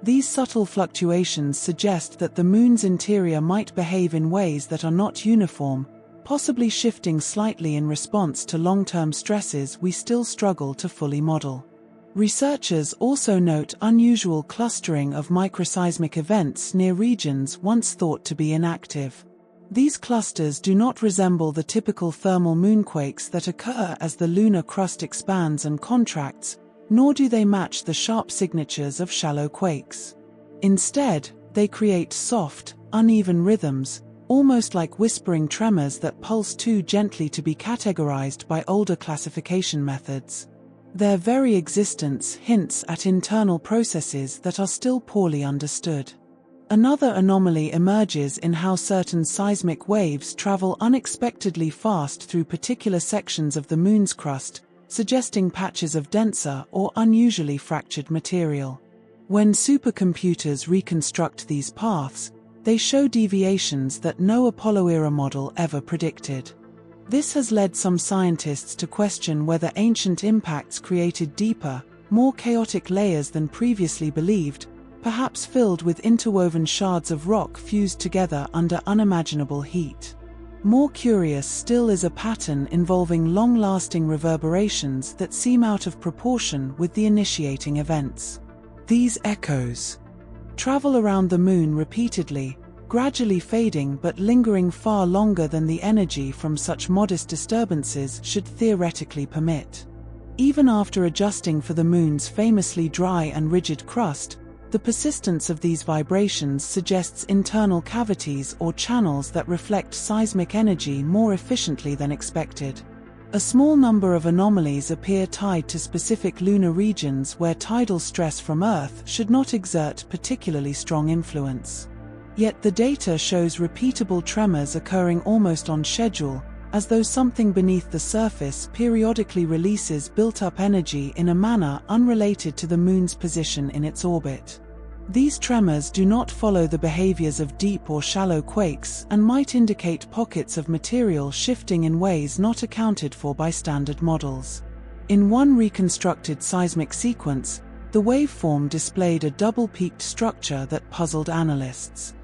These subtle fluctuations suggest that the Moon's interior might behave in ways that are not uniform, possibly shifting slightly in response to long-term stresses we still struggle to fully model. Researchers also note unusual clustering of microseismic events near regions once thought to be inactive. These clusters do not resemble the typical thermal moonquakes that occur as the lunar crust expands and contracts, nor do they match the sharp signatures of shallow quakes. Instead, they create soft, uneven rhythms, almost like whispering tremors that pulse too gently to be categorized by older classification methods. Their very existence hints at internal processes that are still poorly understood. Another anomaly emerges in how certain seismic waves travel unexpectedly fast through particular sections of the Moon's crust, suggesting patches of denser or unusually fractured material. When supercomputers reconstruct these paths, they show deviations that no Apollo-era model ever predicted. This has led some scientists to question whether ancient impacts created deeper, more chaotic layers than previously believed, perhaps filled with interwoven shards of rock fused together under unimaginable heat. More curious still is a pattern involving long-lasting reverberations that seem out of proportion with the initiating events. These echoes travel around the Moon repeatedly, gradually fading but lingering far longer than the energy from such modest disturbances should theoretically permit. Even after adjusting for the Moon's famously dry and rigid crust, the persistence of these vibrations suggests internal cavities or channels that reflect seismic energy more efficiently than expected. A small number of anomalies appear tied to specific lunar regions where tidal stress from Earth should not exert particularly strong influence. Yet the data shows repeatable tremors occurring almost on schedule, as though something beneath the surface periodically releases built-up energy in a manner unrelated to the Moon's position in its orbit. These tremors do not follow the behaviors of deep or shallow quakes and might indicate pockets of material shifting in ways not accounted for by standard models. In one reconstructed seismic sequence, the waveform displayed a double-peaked structure that puzzled analysts.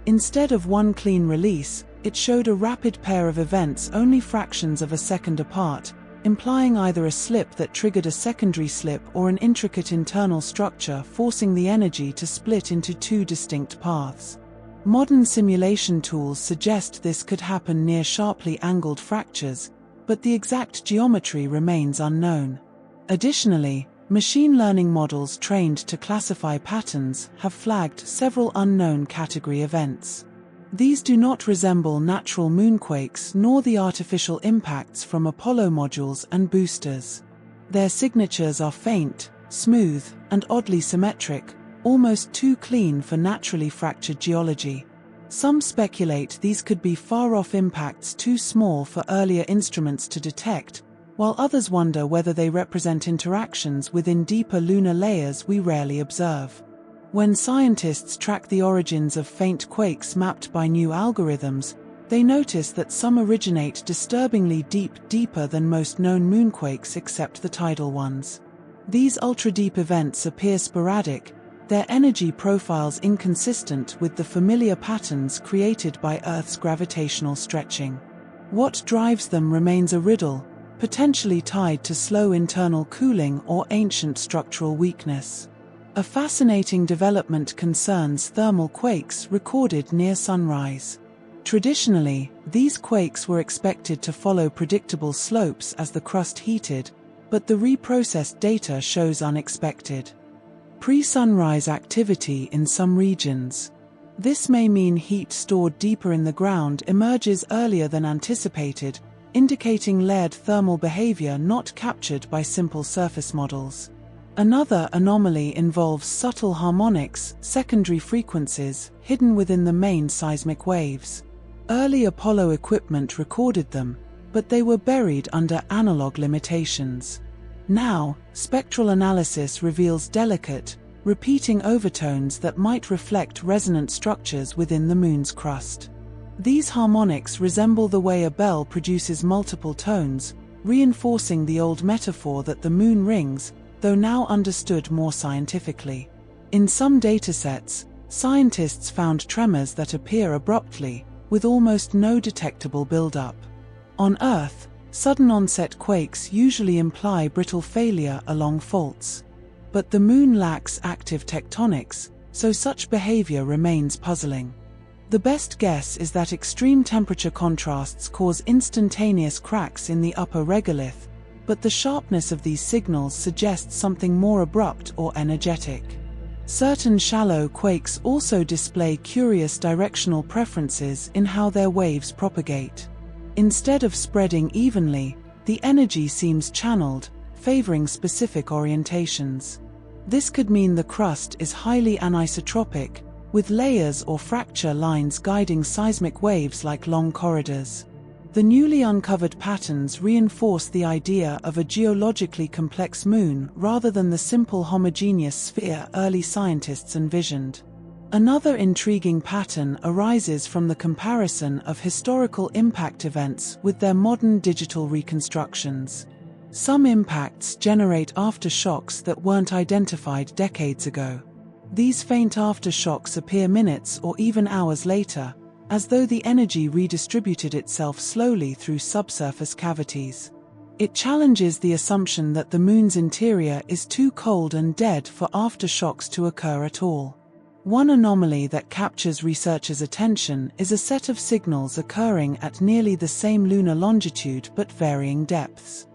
Instead of one clean release, it showed a rapid pair of events only fractions of a second apart, implying either a slip that triggered a secondary slip or an intricate internal structure forcing the energy to split into two distinct paths. Modern simulation tools suggest this could happen near sharply angled fractures, but the exact geometry remains unknown. Additionally, machine learning models trained to classify patterns have flagged several unknown category events. These do not resemble natural moonquakes nor the artificial impacts from Apollo modules and boosters. Their signatures are faint, smooth, and oddly symmetric, almost too clean for naturally fractured geology. Some speculate these could be far-off impacts too small for earlier instruments to detect, while others wonder whether they represent interactions within deeper lunar layers we rarely observe. When scientists track the origins of faint quakes mapped by new algorithms, they notice that some originate disturbingly deeper than most known moonquakes except the tidal ones. These ultra-deep events appear sporadic, their energy profiles inconsistent with the familiar patterns created by Earth's gravitational stretching. What drives them remains a riddle, potentially tied to slow internal cooling or ancient structural weakness. A fascinating development concerns thermal quakes recorded near sunrise. Traditionally, these quakes were expected to follow predictable slopes as the crust heated, but the reprocessed data shows unexpected pre-sunrise activity in some regions. This may mean heat stored deeper in the ground emerges earlier than anticipated, indicating layered thermal behavior not captured by simple surface models. Another anomaly involves subtle harmonics, secondary frequencies, hidden within the main seismic waves. Early Apollo equipment recorded them, but they were buried under analog limitations. Now, spectral analysis reveals delicate, repeating overtones that might reflect resonant structures within the Moon's crust. These harmonics resemble the way a bell produces multiple tones, reinforcing the old metaphor that the Moon rings, though now understood more scientifically. In some datasets, scientists found tremors that appear abruptly, with almost no detectable buildup. On Earth, sudden onset quakes usually imply brittle failure along faults. But the Moon lacks active tectonics, so such behavior remains puzzling. The best guess is that extreme temperature contrasts cause instantaneous cracks in the upper regolith, but the sharpness of these signals suggests something more abrupt or energetic. Certain shallow quakes also display curious directional preferences in how their waves propagate. Instead of spreading evenly, the energy seems channeled, favoring specific orientations. This could mean the crust is highly anisotropic, with layers or fracture lines guiding seismic waves like long corridors. The newly uncovered patterns reinforce the idea of a geologically complex moon rather than the simple homogeneous sphere early scientists envisioned. Another intriguing pattern arises from the comparison of historical impact events with their modern digital reconstructions. Some impacts generate aftershocks that weren't identified decades ago. These faint aftershocks appear minutes or even hours later, as though the energy redistributed itself slowly through subsurface cavities. It challenges the assumption that the moon's interior is too cold and dead for aftershocks to occur at all. One anomaly that captures researchers' attention is a set of signals occurring at nearly the same lunar longitude but varying depths.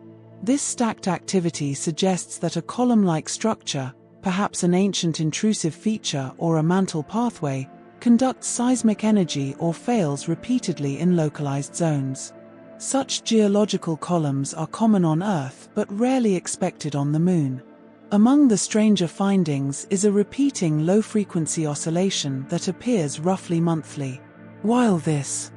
This stacked activity suggests that a column-like structure, perhaps an ancient intrusive feature or a mantle pathway, conducts seismic energy or fails repeatedly in localized zones. Such geological columns are common on Earth but rarely expected on the Moon. Among the stranger findings is a repeating low-frequency oscillation that appears roughly monthly. While this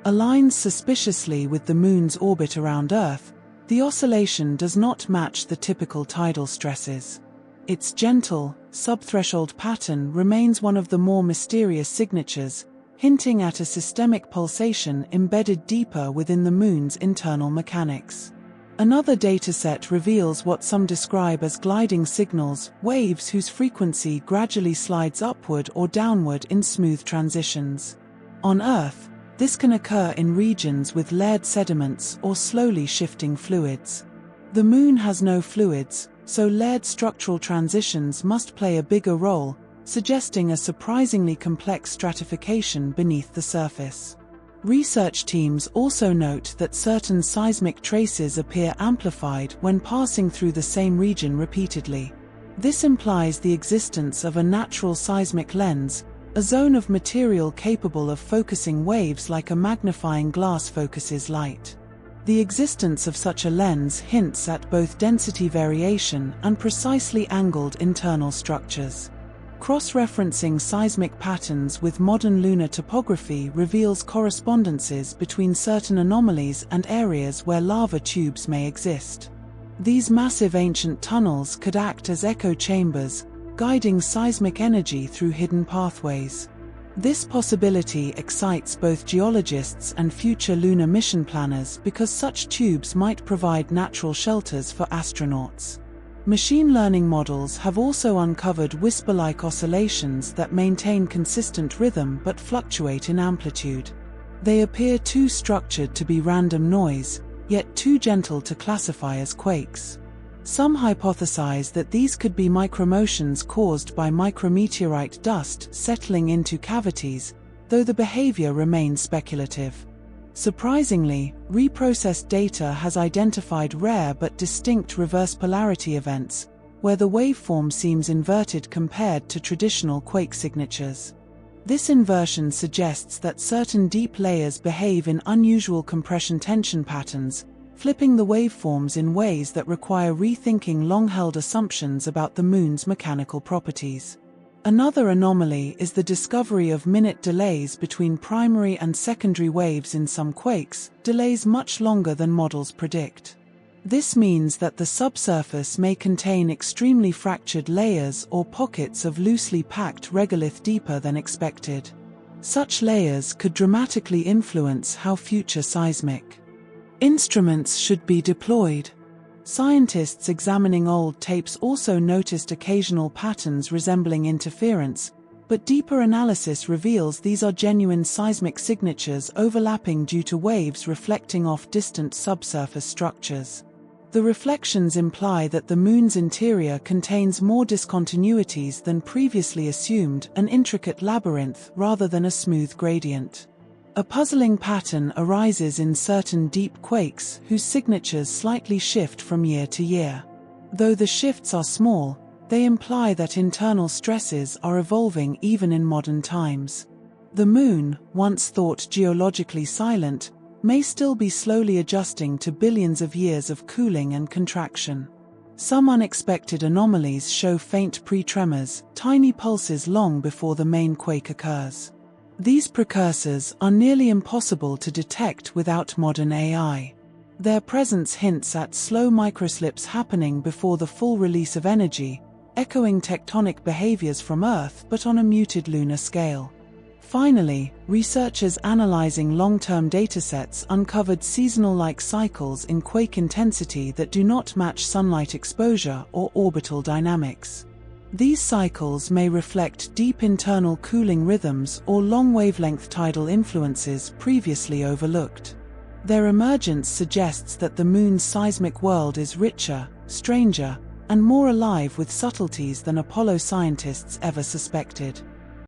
aligns suspiciously with the Moon's orbit around Earth, the oscillation does not match the typical tidal stresses. Its gentle, subthreshold pattern remains one of the more mysterious signatures, hinting at a systemic pulsation embedded deeper within the Moon's internal mechanics. Another dataset reveals what some describe as gliding signals, waves whose frequency gradually slides upward or downward in smooth transitions. On Earth, this can occur in regions with layered sediments or slowly shifting fluids. The Moon has no fluids, so layered structural transitions must play a bigger role, suggesting a surprisingly complex stratification beneath the surface. Research teams also note that certain seismic traces appear amplified when passing through the same region repeatedly. This implies the existence of a natural seismic lens, a zone of material capable of focusing waves like a magnifying glass focuses light. The existence of such a lens hints at both density variation and precisely angled internal structures. Cross-referencing seismic patterns with modern lunar topography reveals correspondences between certain anomalies and areas where lava tubes may exist. These massive ancient tunnels could act as echo chambers, guiding seismic energy through hidden pathways. This possibility excites both geologists and future lunar mission planners because such tubes might provide natural shelters for astronauts. Machine learning models have also uncovered whisper-like oscillations that maintain consistent rhythm but fluctuate in amplitude. They appear too structured to be random noise, yet too gentle to classify as quakes. Some hypothesize that these could be micromotions caused by micrometeorite dust settling into cavities, though the behavior remains speculative. Surprisingly, reprocessed data has identified rare but distinct reverse polarity events, where the waveform seems inverted compared to traditional quake signatures. This inversion suggests that certain deep layers behave in unusual compression-tension patterns, flipping the waveforms in ways that require rethinking long-held assumptions about the Moon's mechanical properties. Another anomaly is the discovery of minute delays between primary and secondary waves in some quakes, delays much longer than models predict. This means that the subsurface may contain extremely fractured layers or pockets of loosely packed regolith deeper than expected. Such layers could dramatically influence how future seismic instruments should be deployed. Scientists examining old tapes also noticed occasional patterns resembling interference, but deeper analysis reveals these are genuine seismic signatures overlapping due to waves reflecting off distant subsurface structures. The The reflections imply that the Moon's interior contains more discontinuities than previously assumed, an intricate labyrinth rather than a smooth gradient. A puzzling pattern arises in certain deep quakes whose signatures slightly shift from year to year. Though the shifts are small, they imply that internal stresses are evolving even in modern times. The Moon, once thought geologically silent, may still be slowly adjusting to billions of years of cooling and contraction. Some unexpected anomalies show faint pre-tremors, tiny pulses long before the main quake occurs. These precursors are nearly impossible to detect without modern AI. Their presence hints at slow microslips happening before the full release of energy, echoing tectonic behaviors from Earth but on a muted lunar scale. Finally, researchers analyzing long-term datasets uncovered seasonal-like cycles in quake intensity that do not match sunlight exposure or orbital dynamics. These cycles may reflect deep internal cooling rhythms or long-wavelength tidal influences previously overlooked. Their emergence suggests that the Moon's seismic world is richer, stranger, and more alive with subtleties than Apollo scientists ever suspected.